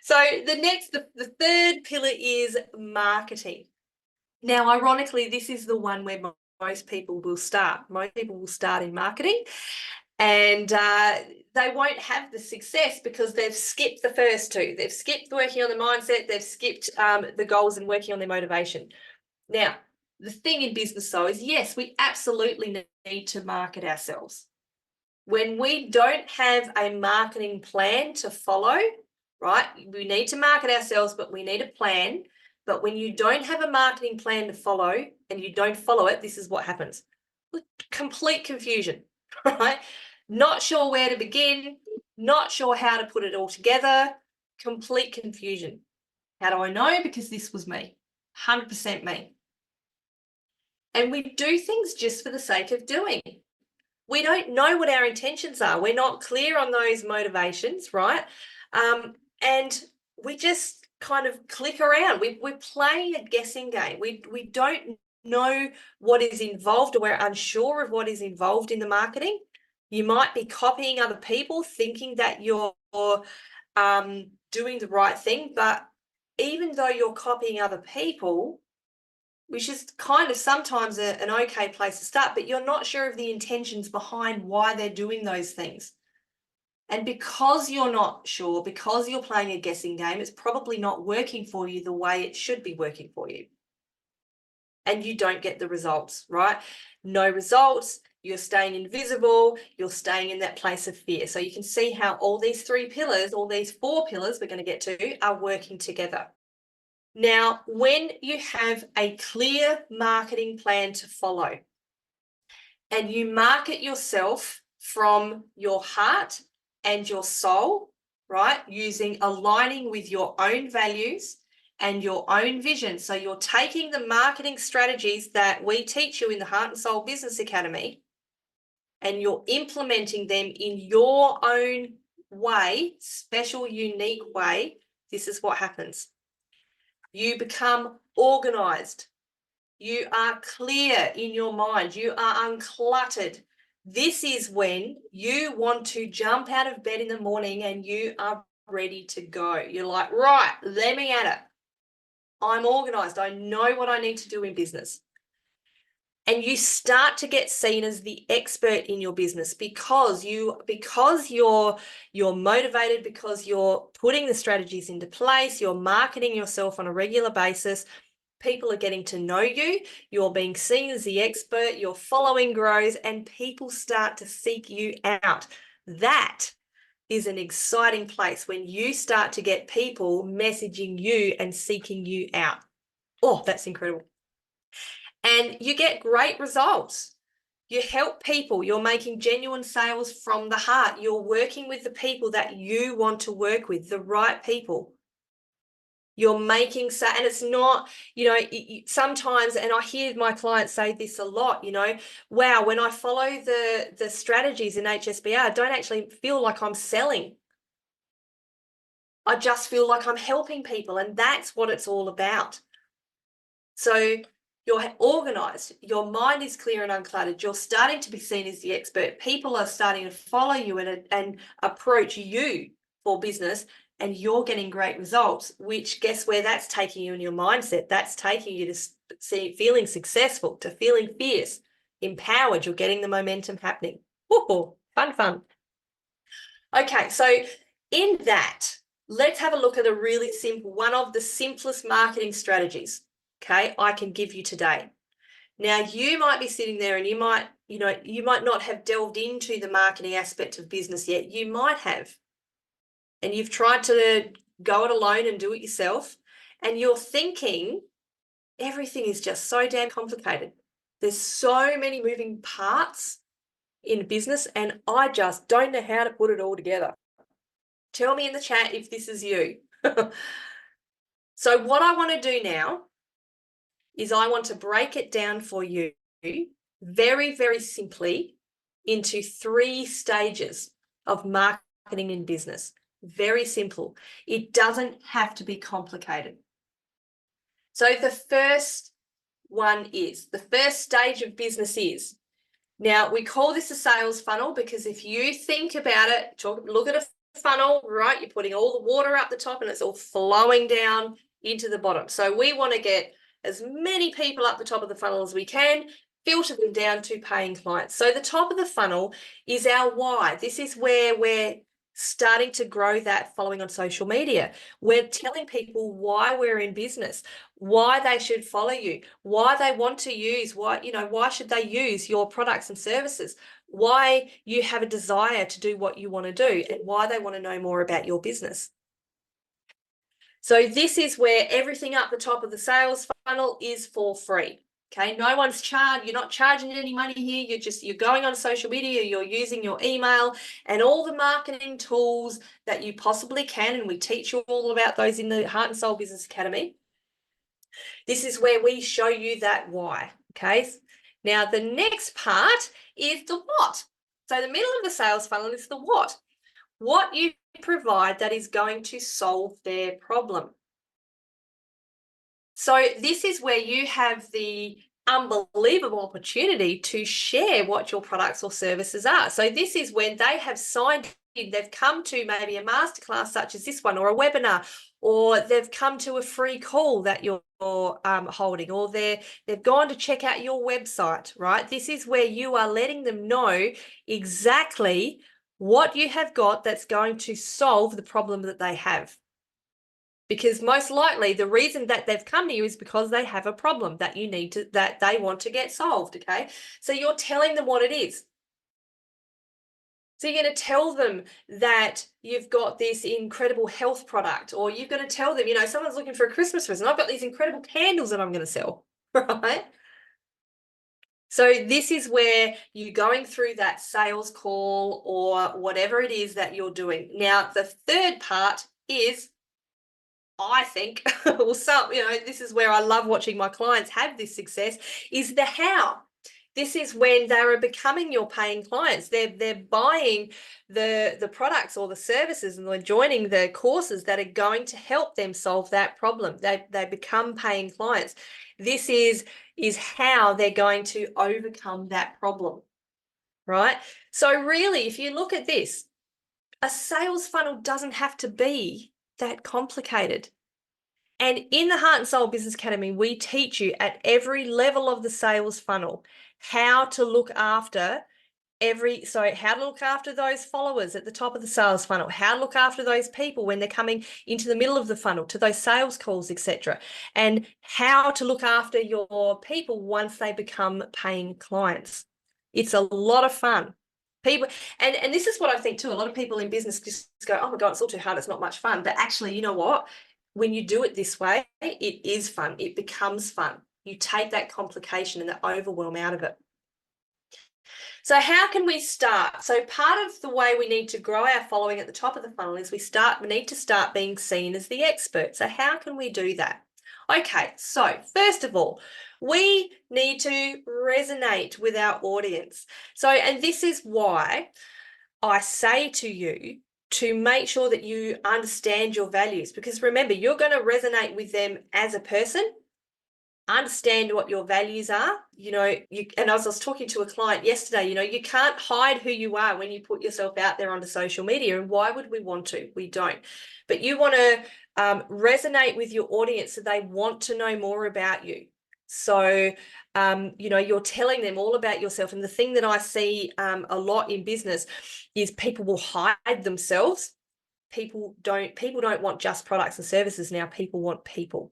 So the third pillar is marketing. Now, ironically, this is the one where most people will start. Most people will start in marketing, and they won't have the success because they've skipped the first 2. They've skipped working on the mindset. They've skipped the goals and working on their motivation. Now, the thing in business, though, is yes, we absolutely need to market ourselves. When we don't have a marketing plan to follow, right? We need to market ourselves, but we need a plan. But when you don't have a marketing plan to follow and you don't follow it, this is what happens. Complete confusion, right? Not sure where to begin, not sure how to put it all together, complete confusion. How do I know? Because this was me, 100% me. And we do things just for the sake of doing. We don't know what our intentions are. We're not clear on those motivations, right? And we just kind of click around. We're playing a guessing game. We don't know what is involved, or we're unsure of what is involved in the marketing. You might be copying other people, thinking that you're doing the right thing, but even though you're copying other people, which is kind of sometimes an okay place to start, but you're not sure of the intentions behind why they're doing those things. And because you're not sure, because you're playing a guessing game, it's probably not working for you the way it should be working for you. And you don't get the results, right? No results, you're staying invisible, you're staying in that place of fear. So you can see how all these 3 pillars, all these 4 pillars we're going to get to, are working together. Now, when you have a clear marketing plan to follow and you market yourself from your heart and your soul, right, aligning with your own values and your own vision. So you're taking the marketing strategies that we teach you in the Heart and Soul Business Academy and you're implementing them in your own way, special, unique way. This is what happens. You become organized. You are clear in your mind. You are uncluttered. This is when you want to jump out of bed in the morning and you are ready to go. You're like, right, let me at it. I'm organized. I know what I need to do in business. And you start to get seen as the expert in your business because you're motivated, because you're putting the strategies into place, you're marketing yourself on a regular basis, People are getting to know you, you're being seen as the expert, your following grows, and people start to seek you out. That is an exciting place when you start to get people messaging you and seeking you out. Oh, that's incredible. And you get great results. You help people, you're making genuine sales from the heart. You're working with the people that you want to work with, the right people. You're making, and it's not, sometimes, and I hear my clients say this a lot, wow, when I follow the strategies in HSBR, I don't actually feel like I'm selling. I just feel like I'm helping people, and that's what it's all about. So you're organized, your mind is clear and uncluttered, you're starting to be seen as the expert. People are starting to follow you and approach you for business, and you're getting great results, which guess where that's taking you in your mindset? That's taking you to feeling successful, to feeling fierce, empowered. You're getting the momentum happening. Woohoo, fun. Okay, so in that, let's have a look at a really simple, one of the simplest marketing strategies, okay, I can give you today. Now, you might be sitting there and you might not have delved into the marketing aspect of business yet. You might have. And you've tried to go it alone and do it yourself. And you're thinking everything is just so damn complicated. There's so many moving parts in business, and I just don't know how to put it all together. Tell me in the chat if this is you. So what I want to do now is I want to break it down for you very, very simply into 3 stages of marketing in business. Very simple. It doesn't have to be complicated. So the first stage of business is, now we call this a sales funnel because if you think about it, look at a funnel, right? You're putting all the water up the top and it's all flowing down into the bottom. So we want to get as many people up the top of the funnel as we can, filter them down to paying clients. So the top of the funnel is our why. This is where we're starting to grow that following on social media. We're telling people why we're in business, why they should follow you, why they want to use, why should they use your products and services, why you have a desire to do what you want to do, and why they want to know more about your business. So this is where everything up the top of the sales funnel is for free. Okay, no one's charged, you're not charging any money here, you're going on social media, you're using your email and all the marketing tools that you possibly can, and we teach you all about those in the Heart and Soul Business Academy. This is where we show you that why, okay? Now the next part is the what. So the middle of the sales funnel is the what. What you provide that is going to solve their problem. So this is where you have the unbelievable opportunity to share what your products or services are. So this is when they have signed in, they've come to maybe a masterclass such as this one, or a webinar, or they've come to a free call that you're holding, or they've gone to check out your website, right? This is where you are letting them know exactly what you have got that's going to solve the problem that they have. Because most likely the reason that they've come to you is because they have a problem that they want to get solved, okay? So you're telling them what it is. So you're going to tell them that you've got this incredible health product, or you're going to tell them, someone's looking for a Christmas present. I've got these incredible candles that I'm going to sell, right? So this is where you're going through that sales call or whatever it is that you're doing. Now, the third part is, I think, this is where I love watching my clients have this success, is the how. This is when they're becoming your paying clients. They're buying the products or the services, and they're joining the courses that are going to help them solve that problem. They become paying clients. This is how they're going to overcome that problem, right? So really, if you look at this, a sales funnel doesn't have to be that complicated. And in the Heart and Soul Business Academy, we teach you at every level of the sales funnel how to look after so how to look after those followers at the top of the sales funnel, how to look after those people when they're coming into the middle of the funnel to those sales calls, etc., and how to look after your people once they become paying clients. It's a lot of fun. People, and this is what I think too, a lot of people in business just go, oh my God, it's all too hard, it's not much fun. But actually, you know what? When you do it this way, it is fun. It becomes fun. You take that complication and the overwhelm out of it. So how can we start? So part of the way we need to grow our following at the top of the funnel is we need to start being seen as the expert. So how can we do that? Okay, so first of all, we need to resonate with our audience. So, and this is why I say to you to make sure that you understand your values, because remember, you're going to resonate with them as a person. Understand what your values are. And as I was talking to a client yesterday, you can't hide who you are when you put yourself out there onto social media. And why would we want to? We don't. But you want to resonate with your audience so they want to know more about you. So, you're telling them all about yourself. And the thing that I see a lot in business is people will hide themselves. People don't want just products and services now. People want people.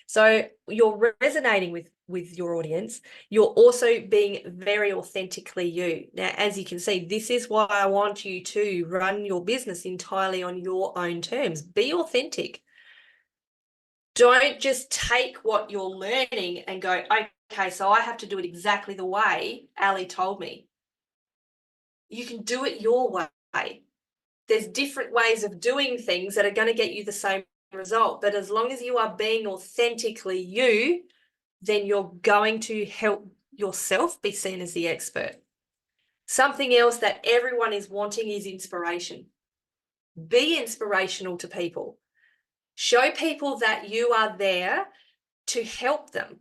So you're resonating with your audience. You're also being very authentically you. Now, as you can see, this is why I want you to run your business entirely on your own terms. Be authentic. Don't just take what you're learning and go, okay, so I have to do it exactly the way Ali told me. You can do it your way. There's different ways of doing things that are going to get you the same result. But as long as you are being authentically you, then you're going to help yourself be seen as the expert. Something else that everyone is wanting is inspiration. Be inspirational to people. Show people that you are there to help them,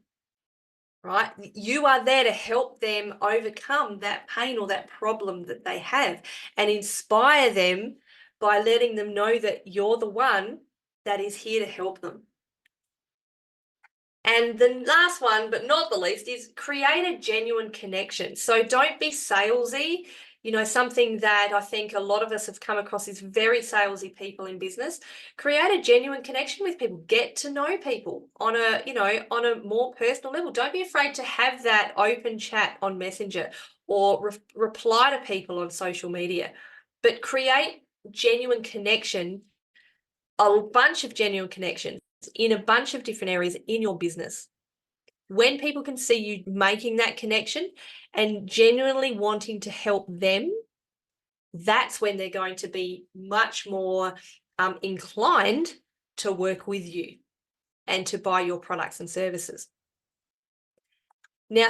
right? You are there to help them overcome that pain or that problem that they have, and inspire them by letting them know that you're the one that is here to help them. And the last one, but not the least, is create a genuine connection. So don't be salesy. Something that I think a lot of us have come across is very salesy people in business. Create a genuine connection with people. Get to know people on a more personal level. Don't be afraid to have that open chat on Messenger or reply to people on social media. But create genuine connection, a bunch of genuine connections in a bunch of different areas in your business. When people can see you making that connection and genuinely wanting to help them, that's when they're going to be much more inclined to work with you and to buy your products and services. Now,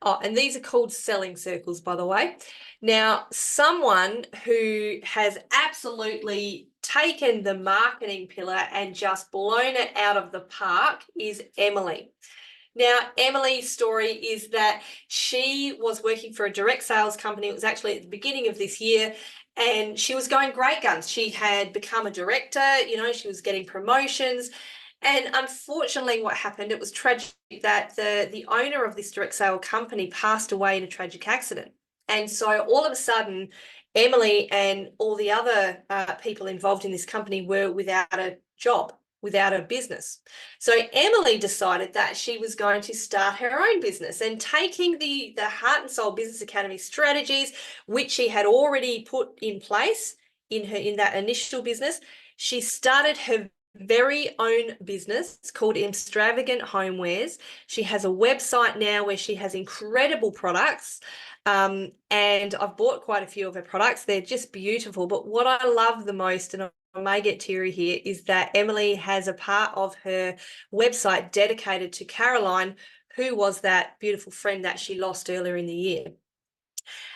and these are called selling circles, by the way. Now, someone who has absolutely taken the marketing pillar and just blown it out of the park is Emily. Now, Emily's story is that she was working for a direct sales company. It was actually at the beginning of this year, and she was going great guns. She had become a director, she was getting promotions. And unfortunately, what happened, it was tragic that the owner of this direct sale company passed away in a tragic accident. And so all of a sudden, Emily and all the other people involved in this company were without a job, without a business. So Emily decided that she was going to start her own business, and taking the Heart and Soul Business Academy strategies, which she had already put in place in that initial business, she started her very own business. It's called Extravagant Homewares. She has a website now where she has incredible products. And I've bought quite a few of her products. They're just beautiful. But what I love the most, and I may get teary here, is that Emily has a part of her website dedicated to Caroline, who was that beautiful friend that she lost earlier in the year.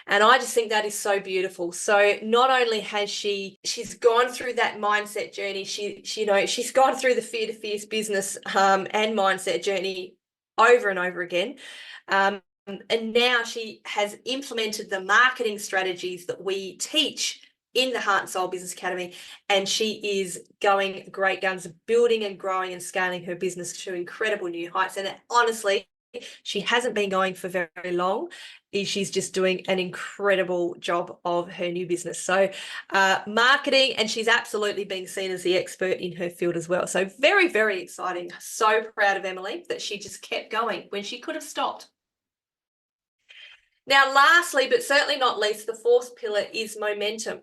And I just think that is so beautiful. So not only has she's gone through that mindset journey, she's gone through the Fear to Fierce business and mindset journey over and over again. And now she has implemented the marketing strategies that we teach in the Heart and Soul Business Academy, and she is going great guns, building and growing and scaling her business to incredible new heights. And honestly, She hasn't been going for very long. She's just doing an incredible job of her new business. So marketing, and she's absolutely being seen as the expert in her field as well. So very, very exciting. So proud of Emily that she just kept going when she could have stopped. Now, lastly, but certainly not least, the fourth pillar is momentum.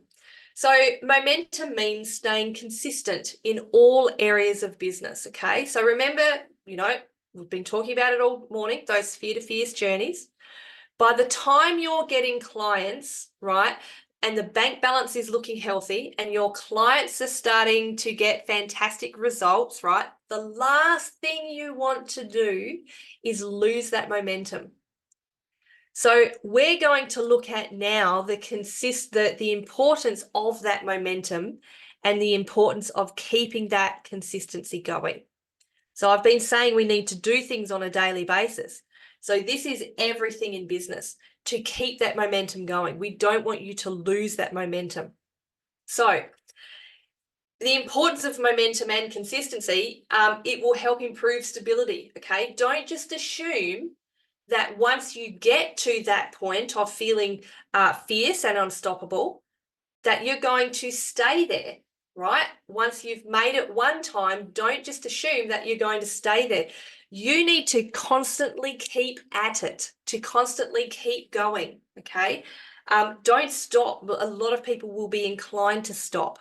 So momentum means staying consistent in all areas of business, okay? So remember, we've been talking about it all morning, those fear to fierce journeys. By the time you're getting clients, right, and the bank balance is looking healthy and your clients are starting to get fantastic results, right, the last thing you want to do is lose that momentum. So we're going to look at now the importance of that momentum and the importance of keeping that consistency going. So I've been saying we need to do things on a daily basis. So this is everything in business to keep that momentum going. We don't want you to lose that momentum. So the importance of momentum and consistency, it will help improve stability, okay? Don't just assume that once you get to that point of feeling fierce and unstoppable, that you're going to stay there, right? Once you've made it one time, don't just assume that you're going to stay there. You need to constantly keep at it, to constantly keep going, okay? Don't stop. A lot of people will be inclined to stop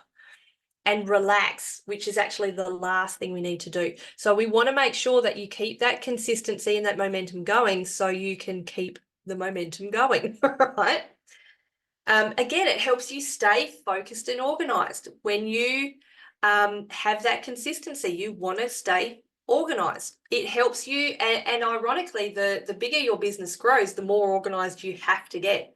and relax, which is actually the last thing we need to do. So we want to make sure that you keep that consistency and that momentum going so you can keep the momentum going, right? Again, it helps you stay focused and organized. When you have that consistency, you want to stay organized. It helps you, and ironically, the bigger your business grows, the more organized you have to get.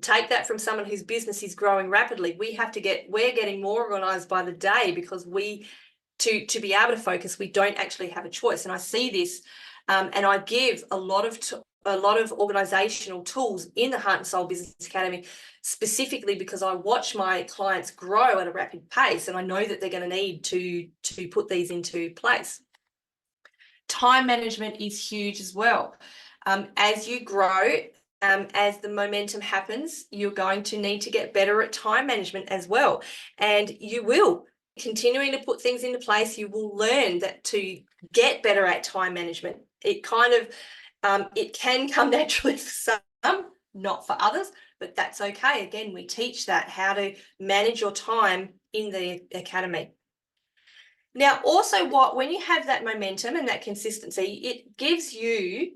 Take that from someone whose business is growing rapidly. We're getting more organized by the day because to be able to focus, we don't actually have a choice. And I see this, and I give a lot of organizational tools in the Heart and Soul Business Academy, specifically because I watch my clients grow at a rapid pace, and I know that they're going to need to put these into place. Time management is huge as well. As you grow, as the momentum happens, you're going to need to get better at time management as well. And you will. Continuing to put things into place, you will learn that to get better at time management. It can come naturally for some, not for others, but that's okay. Again, we teach that, how to manage your time in the academy. Now, also when you have that momentum and that consistency, it gives you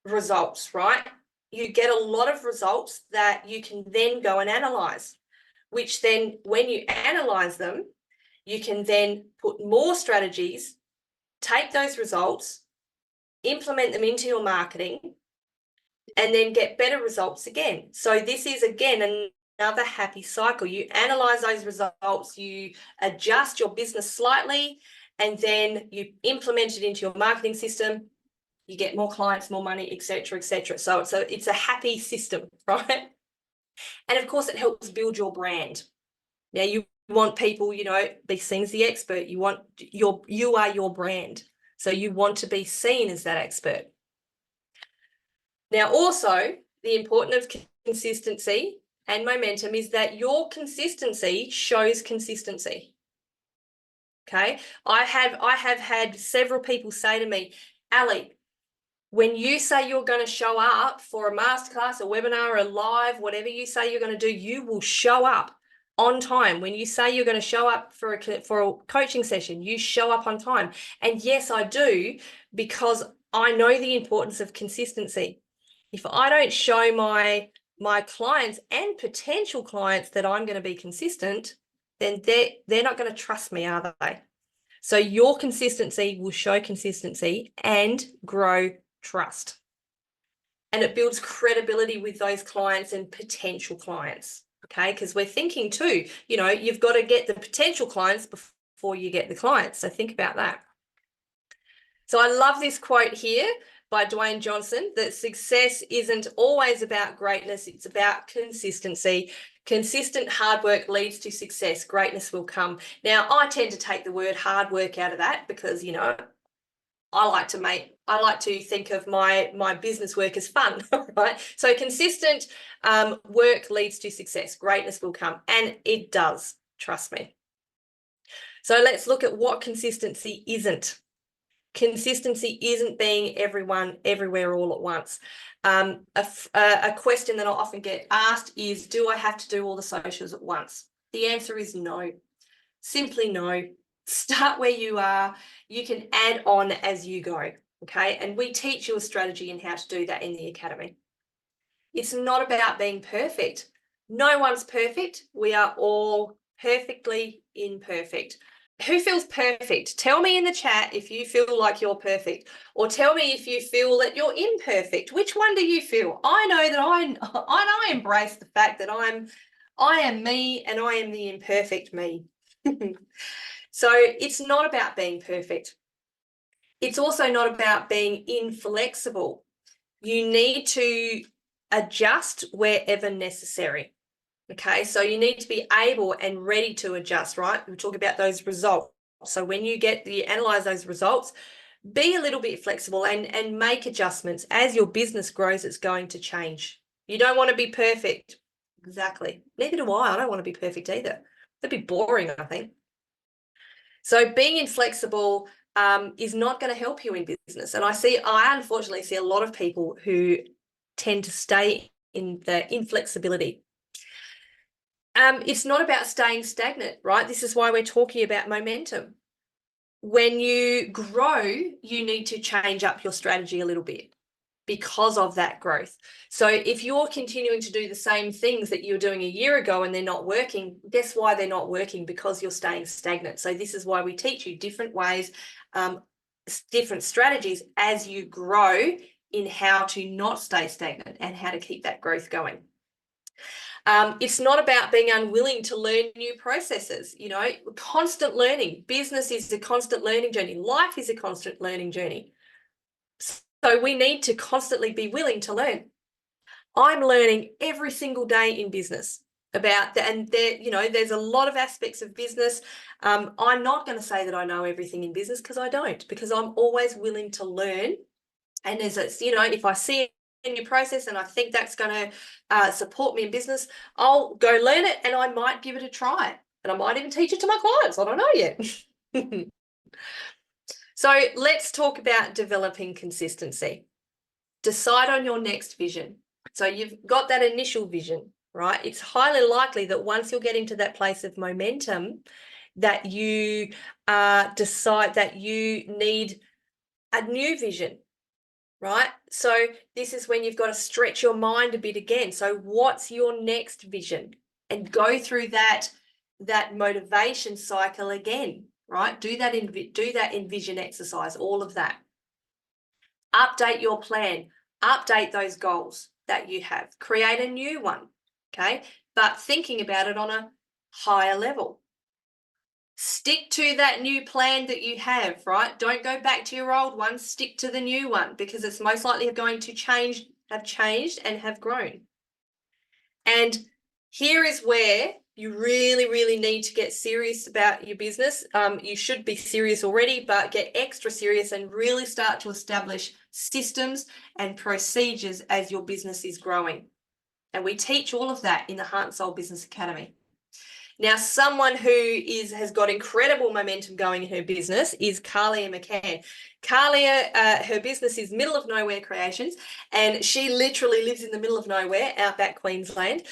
results, right? You get a lot of results that you can then go and analyze, which then when you analyze them, you can then put more strategies, take those results, implement them into your marketing, and then get better results again. So this is, again, another happy cycle. You analyze those results, you adjust your business slightly, and then you implement it into your marketing system. You get more clients, more money, etc., etc. So it's a happy system, right? And of course, it helps build your brand. Now, you want people, be seen as the expert. You are your brand. So you want to be seen as that expert. Now, also, the importance of consistency and momentum is that your consistency shows consistency. Okay. I have had several people say to me, Ali, when you say you're going to show up for a masterclass, a webinar, a live, whatever you say you're going to do, you will show up on time. When you say you're going to show up for a coaching session, you show up on time. And yes, I do, because I know the importance of consistency. If I don't show my clients and potential clients that I'm going to be consistent, then they're not going to trust me, are they? So your consistency will show consistency and grow trust. And it builds credibility with those clients and potential clients, okay? Because we're thinking too, you've got to get the potential clients before you get the clients. So think about that. So I love this quote here by Dwayne Johnson, that success isn't always about greatness, it's about consistency. Consistent hard work leads to success. Greatness will come. Now, I tend to take the word hard work out of that because, I like to think of my business work as fun, right? So consistent work leads to success. Greatness will come, and it does, trust me. So let's look at what consistency isn't. Consistency isn't being everyone everywhere all at once. A question that I often get asked is, do I have to do all the socials at once? The answer is no. Simply no. Start where you are. You can add on as you go, okay? And we teach you a strategy and how to do that in the academy. It's not about being perfect. No one's perfect. We are all perfectly imperfect. Who feels perfect? Tell me in the chat if you feel like you're perfect, or tell me if you feel that you're imperfect. Which one do you feel? I know that I embrace the fact that I am me, and I am the imperfect me. So it's not about being perfect. It's also not about being inflexible. You need to adjust wherever necessary. Okay, so you need to be able and ready to adjust, right? We talk about those results. So when you analyze those results, be a little bit flexible and make adjustments. As your business grows, it's going to change. You don't want to be perfect. Exactly. Neither do I. I don't want to be perfect either. That'd be boring, I think. So being inflexible is not going to help you in business. And I unfortunately see a lot of people who tend to stay in the inflexibility. It's not about staying stagnant, right? This is why we're talking about momentum. When you grow, you need to change up your strategy a little bit because of that growth. So if you're continuing to do the same things that you were doing a year ago and they're not working, guess why they're not working? Because you're staying stagnant. So this is why we teach you different ways, different strategies as you grow in how to not stay stagnant and how to keep that growth going. It's not about being unwilling to learn new processes, constant learning. Business is a constant learning journey. Life is a constant learning journey. So we need to constantly be willing to learn. I'm learning every single day in business about that. And there's a lot of aspects of business. I'm not going to say that I know everything in business, because I don't, because I'm always willing to learn. And if I see a new process and I think that's going to support me in business, I'll go learn it, and I might give it a try, and I might even teach it to my clients. I don't know yet. So let's talk about developing consistency. Decide on your next vision. So you've got that initial vision, right? It's highly likely that once you're getting to that place of momentum, that you decide that you need a new vision, right? So this is when you've got to stretch your mind a bit again. So what's your next vision? And go through that motivation cycle again, right? Do that in vision exercise, all of that. Update your plan, update those goals that you have, create a new one, okay? But thinking about it on a higher level. Stick to that new plan that you have, right? Don't go back to your old one, stick to the new one, because it's most likely going to have changed and have grown. And here is where you really, really need to get serious about your business. You should be serious already, but get extra serious and really start to establish systems and procedures as your business is growing. And we teach all of that in the Heart and Soul Business Academy. Now, someone who has got incredible momentum going in her business is Carlia McCann. Carlia, her business is Middle of Nowhere Creations, and she literally lives in the middle of nowhere, outback Queensland.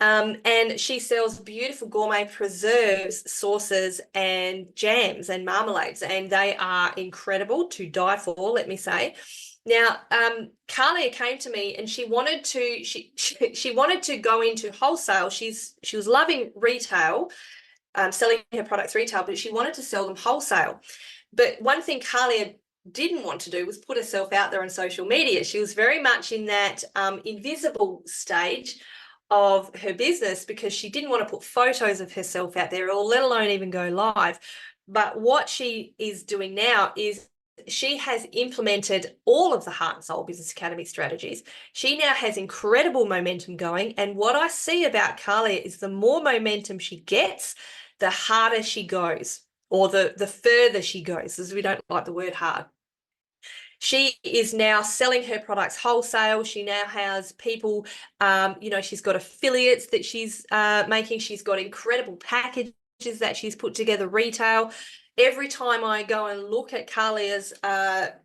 And she sells beautiful gourmet preserves, sauces, and jams and marmalades, and they are incredible to die for, let me say. Now, Carlia came to me and she wanted to go into wholesale. She was loving retail, selling her products retail, but she wanted to sell them wholesale. But one thing Carlia didn't want to do was put herself out there on social media. She was very much in that invisible stage of her business, because she didn't want to put photos of herself out there, or let alone even go live. But what she is doing now is she has implemented all of the Heart and Soul Business Academy strategies. She now has incredible momentum going. And what I see about Carlia is the more momentum she gets, the harder she goes, or the further she goes, as we don't like the word hard. She is now selling her products wholesale. She now has people, she's got affiliates that she's making. She's got incredible packages that she's put together retail. Every time I go and look at Carlia's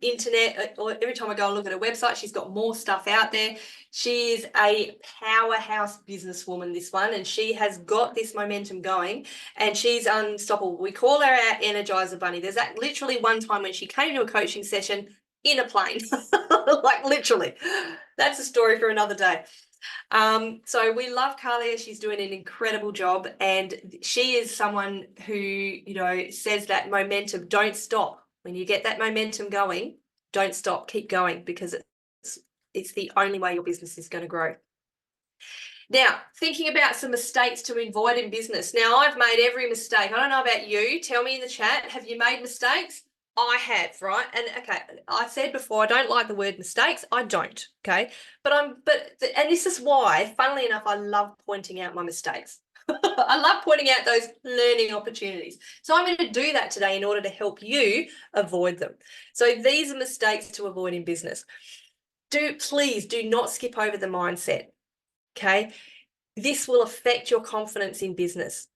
internet, or every time I go and look at her website, she's got more stuff out there. She is a powerhouse businesswoman, this one, and she has got this momentum going, and she's unstoppable. We call her our Energizer Bunny. There's literally one time when she came to a coaching session in a plane, like literally. That's a story for another day. So we love Carlia. She's doing an incredible job, and she is someone who, says that momentum, don't stop. When you get that momentum going, don't stop, keep going, because it's the only way your business is going to grow. Now, thinking about some mistakes to avoid in business. Now, I've made every mistake. I don't know about you. Tell me in the chat, have you made mistakes? I have, right? And okay, I said before, I don't like the word mistakes. I don't, okay? And this is why, funnily enough, I love pointing out my mistakes. I love pointing out those learning opportunities. So I'm going to do that today in order to help you avoid them. So these are mistakes to avoid in business. Please do not skip over the mindset, okay? This will affect your confidence in business.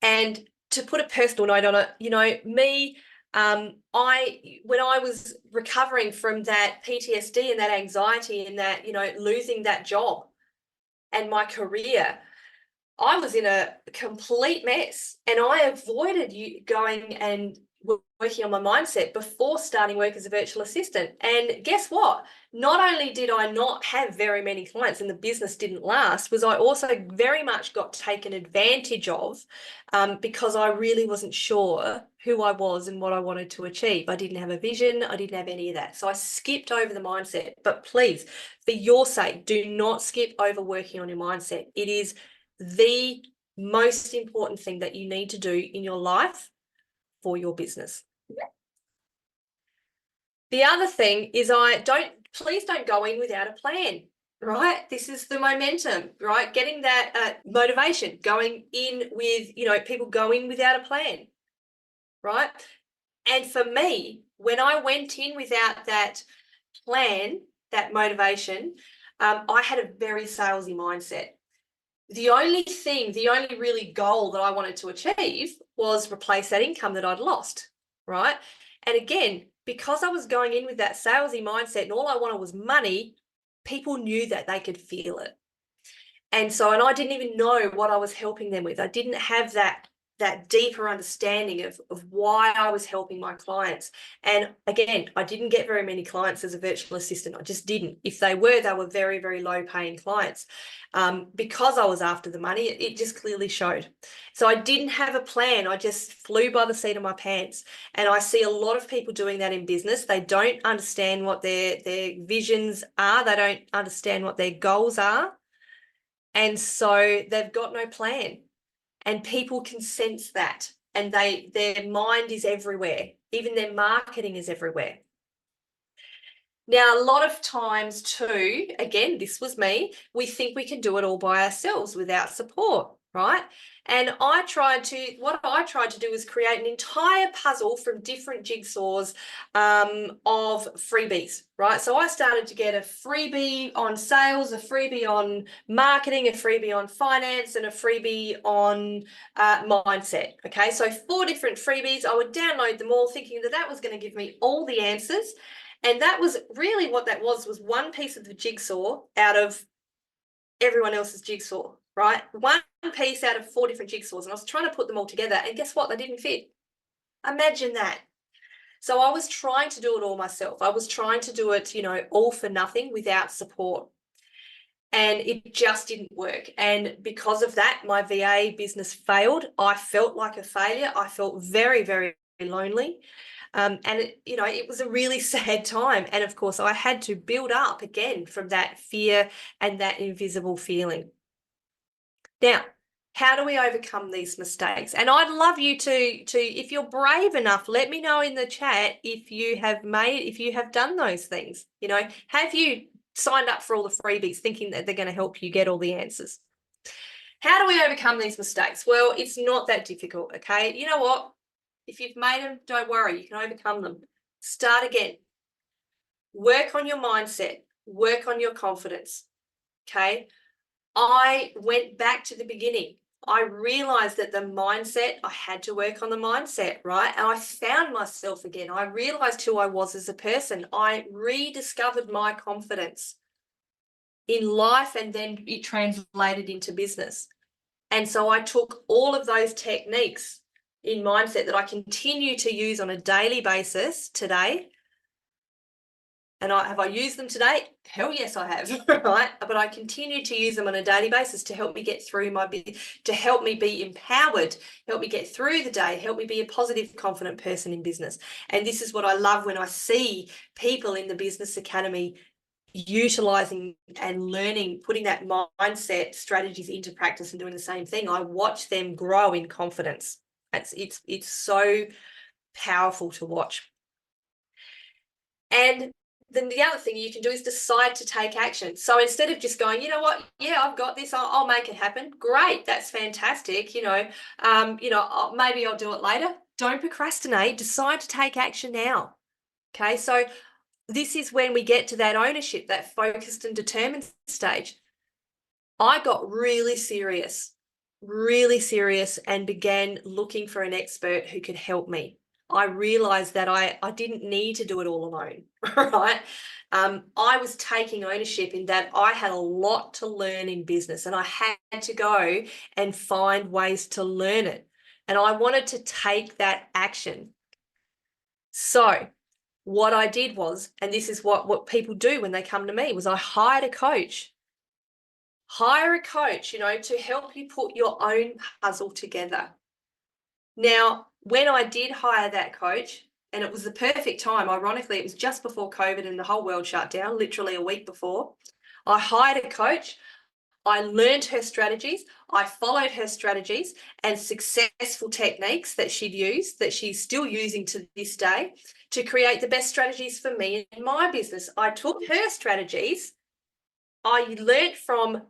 And to put a personal note on it, me, when I was recovering from that PTSD and that anxiety and that, losing that job and my career, I was in a complete mess, and I avoided going and working on my mindset before starting work as a virtual assistant. And guess what? Not only did I not have very many clients and the business didn't last, was I also very much got taken advantage of because I really wasn't sure who I was and what I wanted to achieve. I didn't have a vision. I didn't have any of that. So I skipped over the mindset. But please, for your sake, do not skip over working on your mindset. It is the most important thing that you need to do in your life for your business. The other thing is please don't go in without a plan, right? This is the momentum, right? Getting that motivation, going in with, people go in without a plan, right? And for me, when I went in without that plan, that motivation, I had a very salesy mindset. The only really goal that I wanted to achieve was replace that income that I'd lost, right? And again, because I was going in with that salesy mindset and all I wanted was money, people knew that they could feel it. And I didn't even know what I was helping them with. I didn't have that deeper understanding of why I was helping my clients. And again, I didn't get very many clients as a virtual assistant. I just didn't. If they were very, very low paying clients. Because I was after the money, it just clearly showed. So I didn't have a plan. I just flew by the seat of my pants. And I see a lot of people doing that in business. They don't understand what their visions are. They don't understand what their goals are. And so they've got no plan. And people can sense that, and their mind is everywhere. Even their marketing is everywhere. Now, a lot of times too, again, this was me, we think we can do it all by ourselves without support, right? And what I tried to do was create an entire puzzle from different jigsaws of freebies, right? So I started to get a freebie on sales, a freebie on marketing, a freebie on finance, and a freebie on mindset, okay? So 4 different freebies. I would download them all thinking that was going to give me all the answers. And that was really what that was one piece of the jigsaw out of everyone else's jigsaw, right? One piece out of 4 different jigsaws. And I was trying to put them all together. And guess what? They didn't fit. Imagine that. So I was trying to do it all myself. I was trying to do it, all for nothing without support. And it just didn't work. And because of that, my VA business failed. I felt like a failure. I felt very, very lonely. And it was a really sad time. And of course, I had to build up again from that fear and that invisible feeling. Now, how do we overcome these mistakes? And I'd love you to, if you're brave enough, let me know in the chat if you have done those things. Have you signed up for all the freebies thinking that they're going to help you get all the answers? How do we overcome these mistakes? Well, it's not that difficult, okay? You know what? If you've made them, don't worry, you can overcome them. Start again. work on your mindset, work on your confidence. Okay. I went back to the beginning. I realized that the mindset, I had to work on the mindset, right? And I found myself again. I realized who I was as a person. I rediscovered my confidence in life, and then it translated into business. And so I took all of those techniques in mindset that I continue to use on a daily basis today. And have I used them today? Hell yes, I have, right? But I continue to use them on a daily basis to help me get through to help me be empowered, help me get through the day, help me be a positive, confident person in business. And this is what I love when I see people in the Business Academy utilizing and learning, putting that mindset strategies into practice and doing the same thing. I watch them grow in confidence. It's so powerful to watch. And then the other thing you can do is decide to take action. So instead of just going, you know what, yeah, I've got this, I'll make it happen. Great, that's fantastic. Maybe I'll do it later. Don't procrastinate. Decide to take action now. Okay, so this is when we get to that ownership, that focused and determined stage. I got really serious, and began looking for an expert who could help me. I realized that I didn't need to do it all alone, right? I was taking ownership in that I had a lot to learn in business, and I had to go and find ways to learn it. And I wanted to take that action. So what I did was, and this is what people do when they come to me, was I hired a coach. Hire a coach, to help you put your own puzzle together. Now, when I did hire that coach, and it was the perfect time, ironically, it was just before COVID and the whole world shut down, literally a week before. I hired a coach. I learned her strategies. I followed her strategies and successful techniques that she'd used, that she's still using to this day, to create the best strategies for me in my business. I took her strategies. I learned from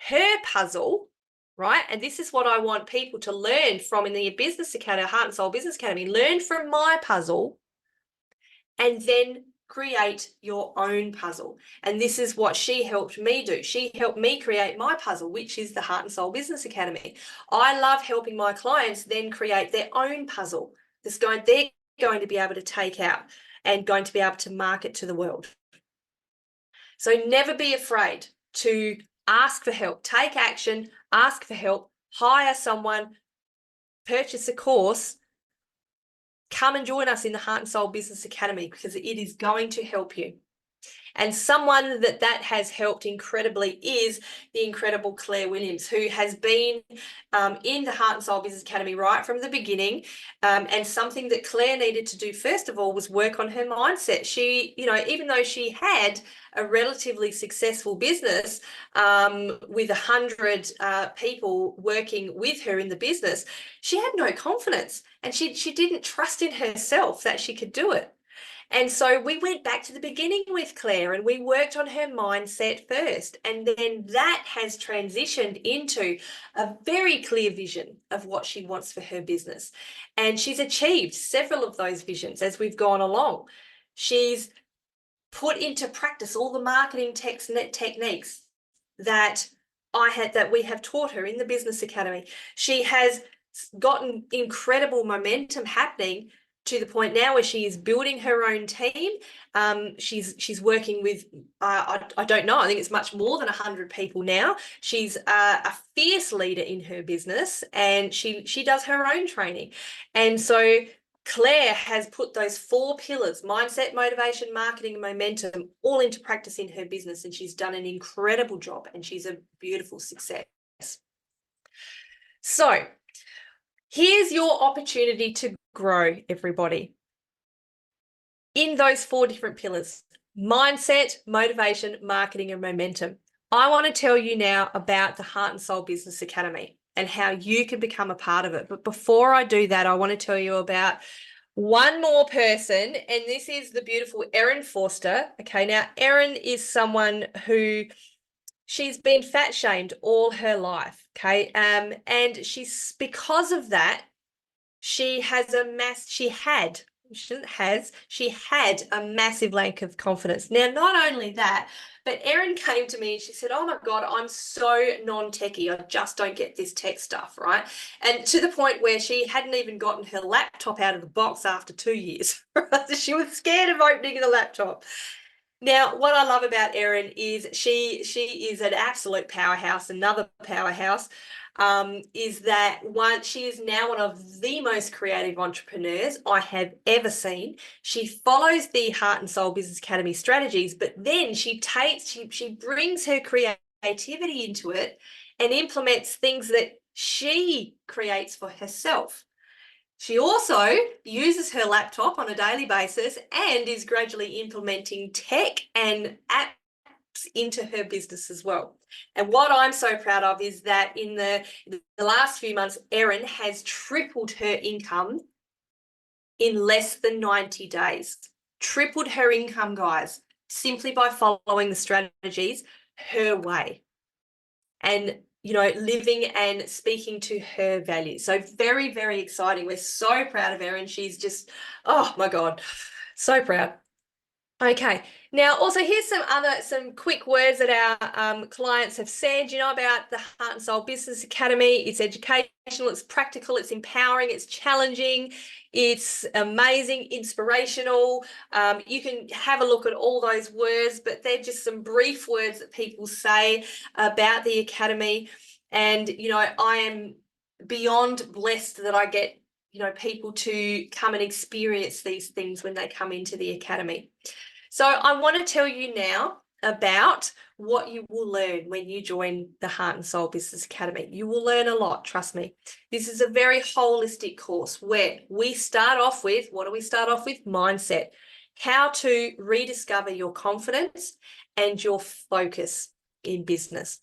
her puzzle, right? And this is what I want people to learn from in the Business Academy, Heart and Soul Business Academy. Learn from my puzzle and then create your own puzzle. And this is what she helped me do. She helped me create my puzzle, which is the Heart and Soul Business Academy. I love helping my clients then create their own puzzle they're going to be able to take out and going to be able to market to the world. So never be afraid to ask for help, take action, ask for help, hire someone, purchase a course, come and join us in the Heart and Soul Business Academy, because it is going to help you. And someone that has helped incredibly is the incredible Claire Williams, who has been in the Heart and Soul Business Academy right from the beginning. And something that Claire needed to do, first of all, was work on her mindset. She, even though she had a relatively successful business with 100 people working with her in the business, she had no confidence, and she didn't trust in herself that she could do it. And so we went back to the beginning with Claire, and we worked on her mindset first. And then that has transitioned into a very clear vision of what she wants for her business. And she's achieved several of those visions as we've gone along. She's put into practice all the marketing techniques that we have taught her in the Business Academy. She has gotten incredible momentum happening to the point now where she is building her own team. She's working with, I don't know, I think it's much more than 100 people now. She's a fierce leader in her business, and she does her own training. And so Claire has put those 4 pillars, mindset, motivation, marketing, and momentum, all into practice in her business. And she's done an incredible job, and she's a beautiful success. So here's your opportunity to grow, everybody. In those 4 different pillars: mindset, motivation, marketing, and momentum. I want to tell you now about the Heart and Soul Business Academy and how you can become a part of it. But before I do that, I want to tell you about one more person, and this is the beautiful Erin Forster. Okay, now Erin is someone who, she's been fat shamed all her life. Okay, and she's, because of that, she had she had a massive lack of confidence. Now, not only that, but Erin came to me and she said, oh my God, I'm so non-techie. I just don't get this tech stuff, right? And to the point where she hadn't even gotten her laptop out of the box after 2 years. She was scared of opening the laptop. Now, what I love about Erin is she is an absolute powerhouse, another powerhouse. Is that she is now one of the most creative entrepreneurs I have ever seen. She follows the Heart and Soul Business Academy strategies, but then she brings her creativity into it and implements things that she creates for herself. She also uses her laptop on a daily basis and is gradually implementing tech and apps into her business as well. And what I'm so proud of is that in the last few months, Erin has tripled her income in less than 90 days. Tripled her income, guys, simply by following the strategies her way. And living and speaking to her values. So very, very exciting. We're so proud of Erin. She's just, oh my God, so proud. Okay, now also here's some quick words that our clients have said, about the Heart and Soul Business Academy. It's educational, it's practical, it's empowering, it's challenging, it's amazing, inspirational. You can have a look at all those words, but they're just some brief words that people say about the Academy. And, I am beyond blessed that I get, people to come and experience these things when they come into the Academy. So I want to tell you now about what you will learn when you join the Heart and Soul Business Academy. You will learn a lot, trust me. This is a very holistic course where we start off with, what do we start off with? Mindset. How to rediscover your confidence and your focus in business.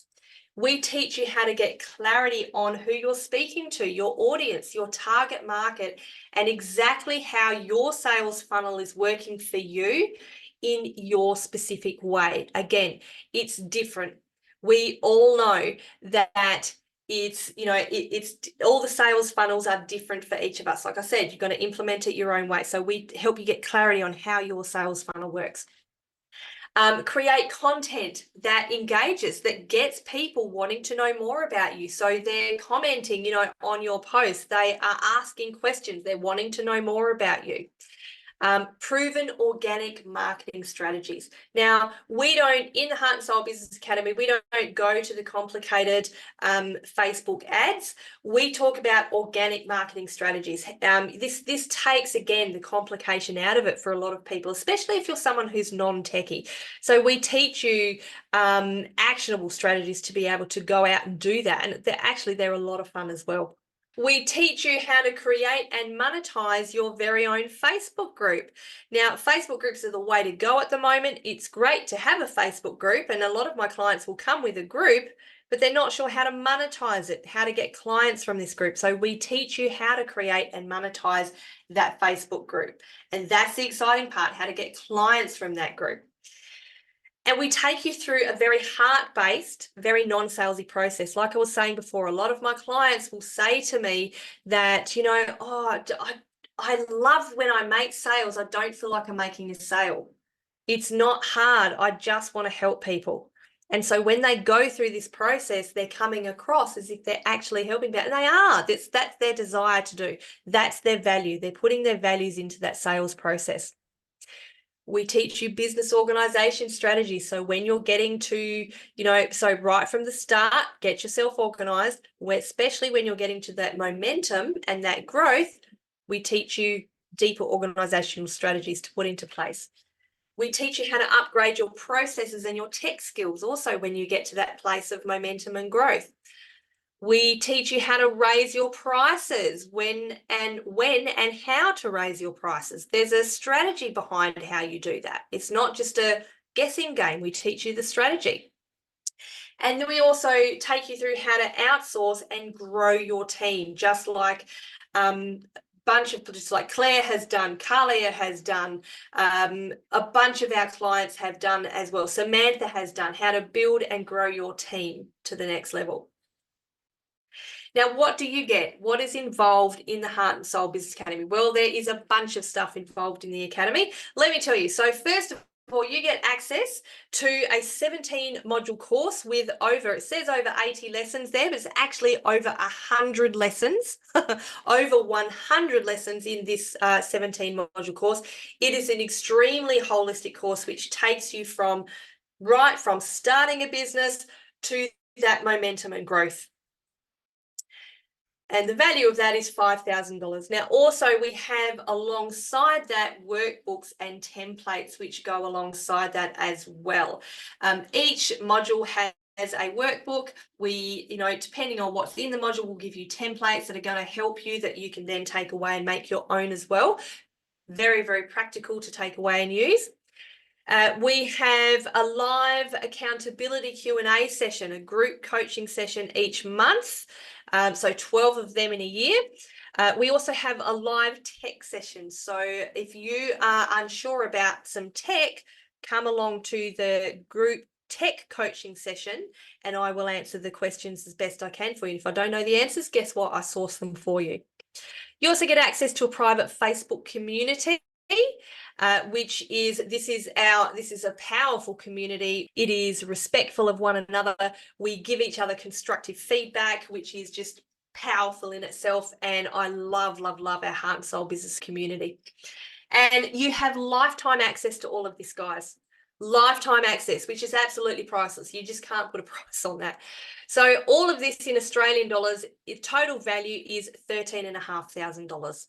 We teach you how to get clarity on who you're speaking to, your audience, your target market, and exactly how your sales funnel is working for you in your specific way. Again, it's different. We all know that it's, it's all the sales funnels are different for each of us. Like I said, you're going to implement it your own way. So we help you get clarity on how your sales funnel works. Create content that engages, that gets people wanting to know more about you. So they're commenting, on your posts. They are asking questions. They're wanting to know more about you. Proven organic marketing strategies. Now, we don't, in the Heart and Soul Business Academy, we don't go to the complicated Facebook ads. We talk about organic marketing strategies. This takes, again, the complication out of it for a lot of people, especially if you're someone who's non-techie. So we teach you actionable strategies to be able to go out and do that. And they're a lot of fun as well. We teach you how to create and monetize your very own Facebook group. Now, Facebook groups are the way to go at the moment. It's great to have a Facebook group, and a lot of my clients will come with a group, but they're not sure how to monetize it, how to get clients from this group. So we teach you how to create and monetize that Facebook group. And that's the exciting part, how to get clients from that group. And we take you through a very heart-based, very non-salesy process. Like I was saying before, a lot of my clients will say to me that, I love when I make sales. I don't feel like I'm making a sale. It's not hard. I just want to help people. And so when they go through this process, they're coming across as if they're actually helping people. And they are. That's their desire to do. That's their value. They're putting their values into that sales process. We teach you business organization strategies. So when you're getting to, so right from the start, get yourself organized, especially when you're getting to that momentum and that growth, we teach you deeper organizational strategies to put into place. We teach you how to upgrade your processes and your tech skills also when you get to that place of momentum and growth. We teach you how to raise your prices, when and how to raise your prices. There's a strategy behind how you do that. It's not just a guessing game. We teach you the strategy. And then we also take you through how to outsource and grow your team, just like just like Claire has done, Carlia has done, a bunch of our clients have done as well. Samantha has done, how to build and grow your team to the next level. Now, what do you get? What is involved in the Heart and Soul Business Academy? Well, there is a bunch of stuff involved in the Academy. Let me tell you. So first of all, you get access to a 17 module course with it says over 80 lessons there, but it's actually over 100 lessons, over 100 lessons in this 17 module course. It is an extremely holistic course, which takes you from starting a business to that momentum and growth. And the value of that is $5,000. Now, also we have alongside that workbooks and templates, which go alongside that as well. Each module has a workbook. We, depending on what's in the module, we'll give you templates that are going to help you that you can then take away and make your own as well. Very, very practical to take away and use. We have a live accountability Q&A session, a group coaching session each month. So 12 of them in a year. We also have a live tech session. So if you are unsure about some tech, come along to the group tech coaching session and I will answer the questions as best I can for you. If I don't know the answers, guess what? I source them for you. You also get access to a private Facebook community. This is a powerful community. It is respectful of one another. We give each other constructive feedback, which is just powerful in itself. And I love, love, love our Heart and Soul business community. And you have lifetime access to all of this, guys. Lifetime access, which is absolutely priceless. You just can't put a price on that. So all of this in Australian dollars, total value is $13,500.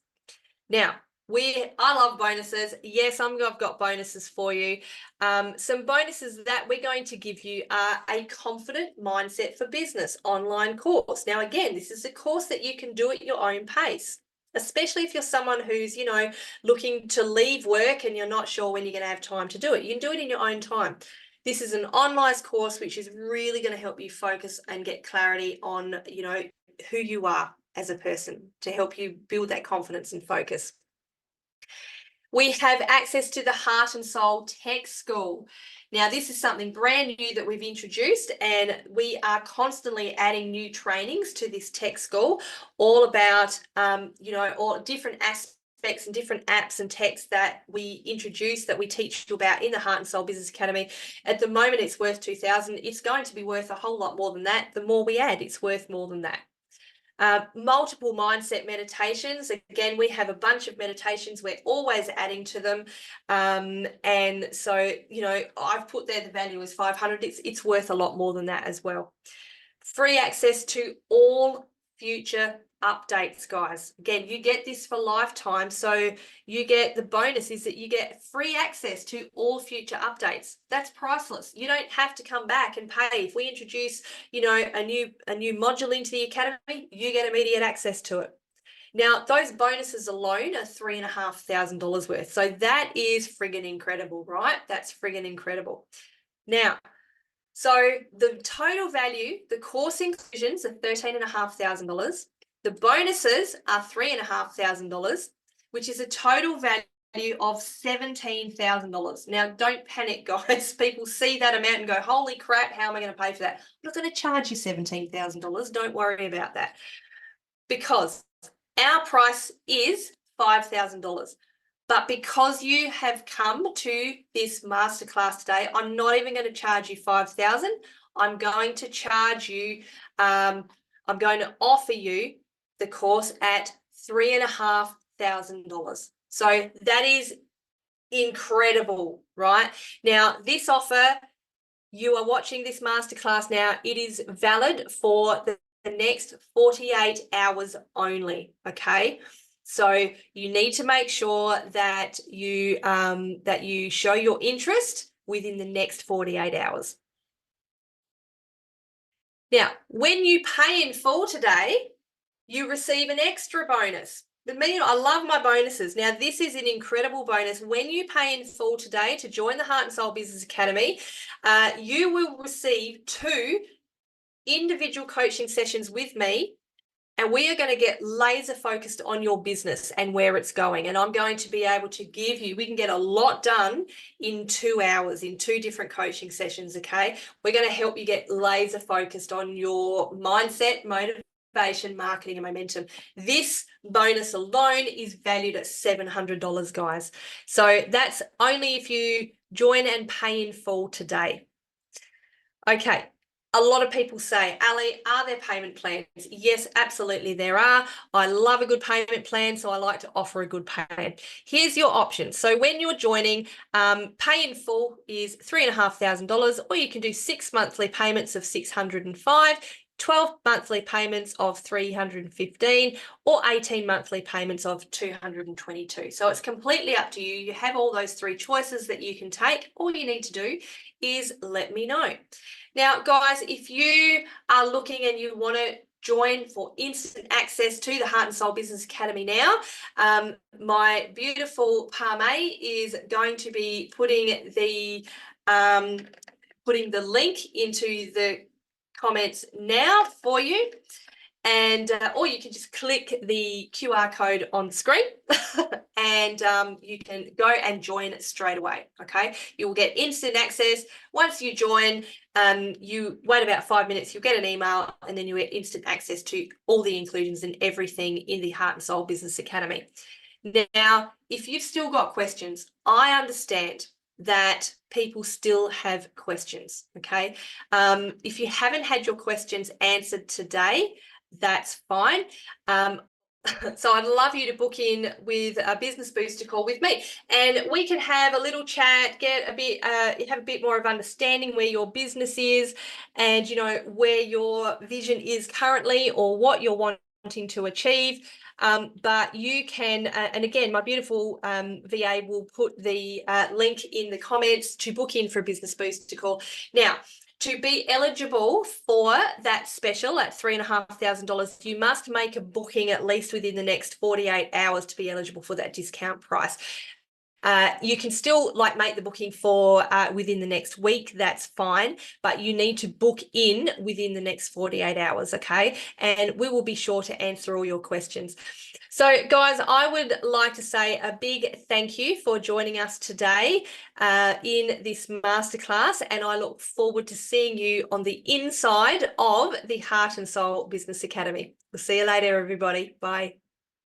Now, I love bonuses. Yes, I've got bonuses for you. Some bonuses that we're going to give you are a Confident Mindset for Business online course. Now, again, this is a course that you can do at your own pace, especially if you're someone who's, looking to leave work and you're not sure when you're going to have time to do it. You can do it in your own time. This is an online course, which is really going to help you focus and get clarity on, who you are as a person to help you build that confidence and focus. We have access to the Heart and Soul Tech School. Now, this is something brand new that we've introduced, and we are constantly adding new trainings to this tech school, all about, all different aspects and different apps and techs that we introduce, that we teach you about in the Heart and Soul Business Academy. At the moment, it's worth $2,000. It's going to be worth a whole lot more than that. The more we add, it's worth more than that. Multiple mindset meditations. Again, we have a bunch of meditations. We're always adding to them. And so, I've put there the value is 500. It's worth a lot more than that as well. Free access to all future updates, guys. Again, you get this for lifetime. So you get the bonus is that you get free access to all future updates. That's priceless. You don't have to come back and pay. If we introduce, a new module into the academy, you get immediate access to it. Now, those bonuses alone are $3,500 worth. So that is friggin' incredible, right? That's friggin' incredible. Now, so the total value, the course inclusions are $13,500. The bonuses are $3,500, which is a total value of $17,000. Now, don't panic, guys. People see that amount and go, holy crap, how am I going to pay for that? I'm not going to charge you $17,000. Don't worry about that. Because our price is $5,000. But because you have come to this masterclass today, I'm not even going to charge you $5,000. I'm going to charge you, I'm going to offer you the course at $3,500. So that is incredible, right? Now, this offer, you are watching this masterclass now, it is valid for the next 48 hours only, okay? So you need to make sure that you show your interest within the next 48 hours. Now, when you pay in full today, you receive an extra bonus. I love my bonuses. Now, this is an incredible bonus. When you pay in full today to join the Heart and Soul Business Academy, you will receive 2 individual coaching sessions with me, and we are going to get laser focused on your business and where it's going. And I'm going to be able to we can get a lot done in 2 hours in 2 different coaching sessions, okay? We're going to help you get laser focused on your mindset, motivation, Activation, Marketing and Momentum. This bonus alone is valued at $700, guys. So that's only if you join and pay in full today. Okay. A lot of people say, Ali, are there payment plans? Yes, absolutely there are. I love a good payment plan, so I like to offer a good plan. Here's your options. So when you're joining, pay in full is $3,500, or you can do 6 monthly payments of $605, 12 monthly payments of $315, or 18 monthly payments of $222. So it's completely up to you. You have all those 3 choices that you can take. All you need to do is let me know. Now, guys, if you are looking and you want to join for instant access to the Heart and Soul Business Academy now, my beautiful Parme is going to be putting the link into the comments now for you. And or you can just click the QR code on screen and you can go and join straight away. Okay, you will get instant access. Once you join, you wait about 5 minutes, you'll get an email, and then you get instant access to all the inclusions and everything in the Heart and Soul Business Academy. Now, if you've still got questions, I understand that people still have questions. Okay, if you haven't had your questions answered today, that's fine. So I'd love you to book in with a Business Booster call with me, and we can have a little chat, get a bit, have a bit more of understanding where your business is, and where your vision is currently, or what you're wanting to achieve. But you can, and again, my beautiful VA will put the link in the comments to book in for a Business Booster call. Now, to be eligible for that special at $3,500, you must make a booking at least within the next 48 hours to be eligible for that discount price. You can still make the booking for within the next week, that's fine, but you need to book in within the next 48 hours, okay? And we will be sure to answer all your questions. So guys, I would like to say a big thank you for joining us today in this masterclass, and I look forward to seeing you on the inside of the Heart and Soul Business Academy. We'll see you later, everybody. Bye.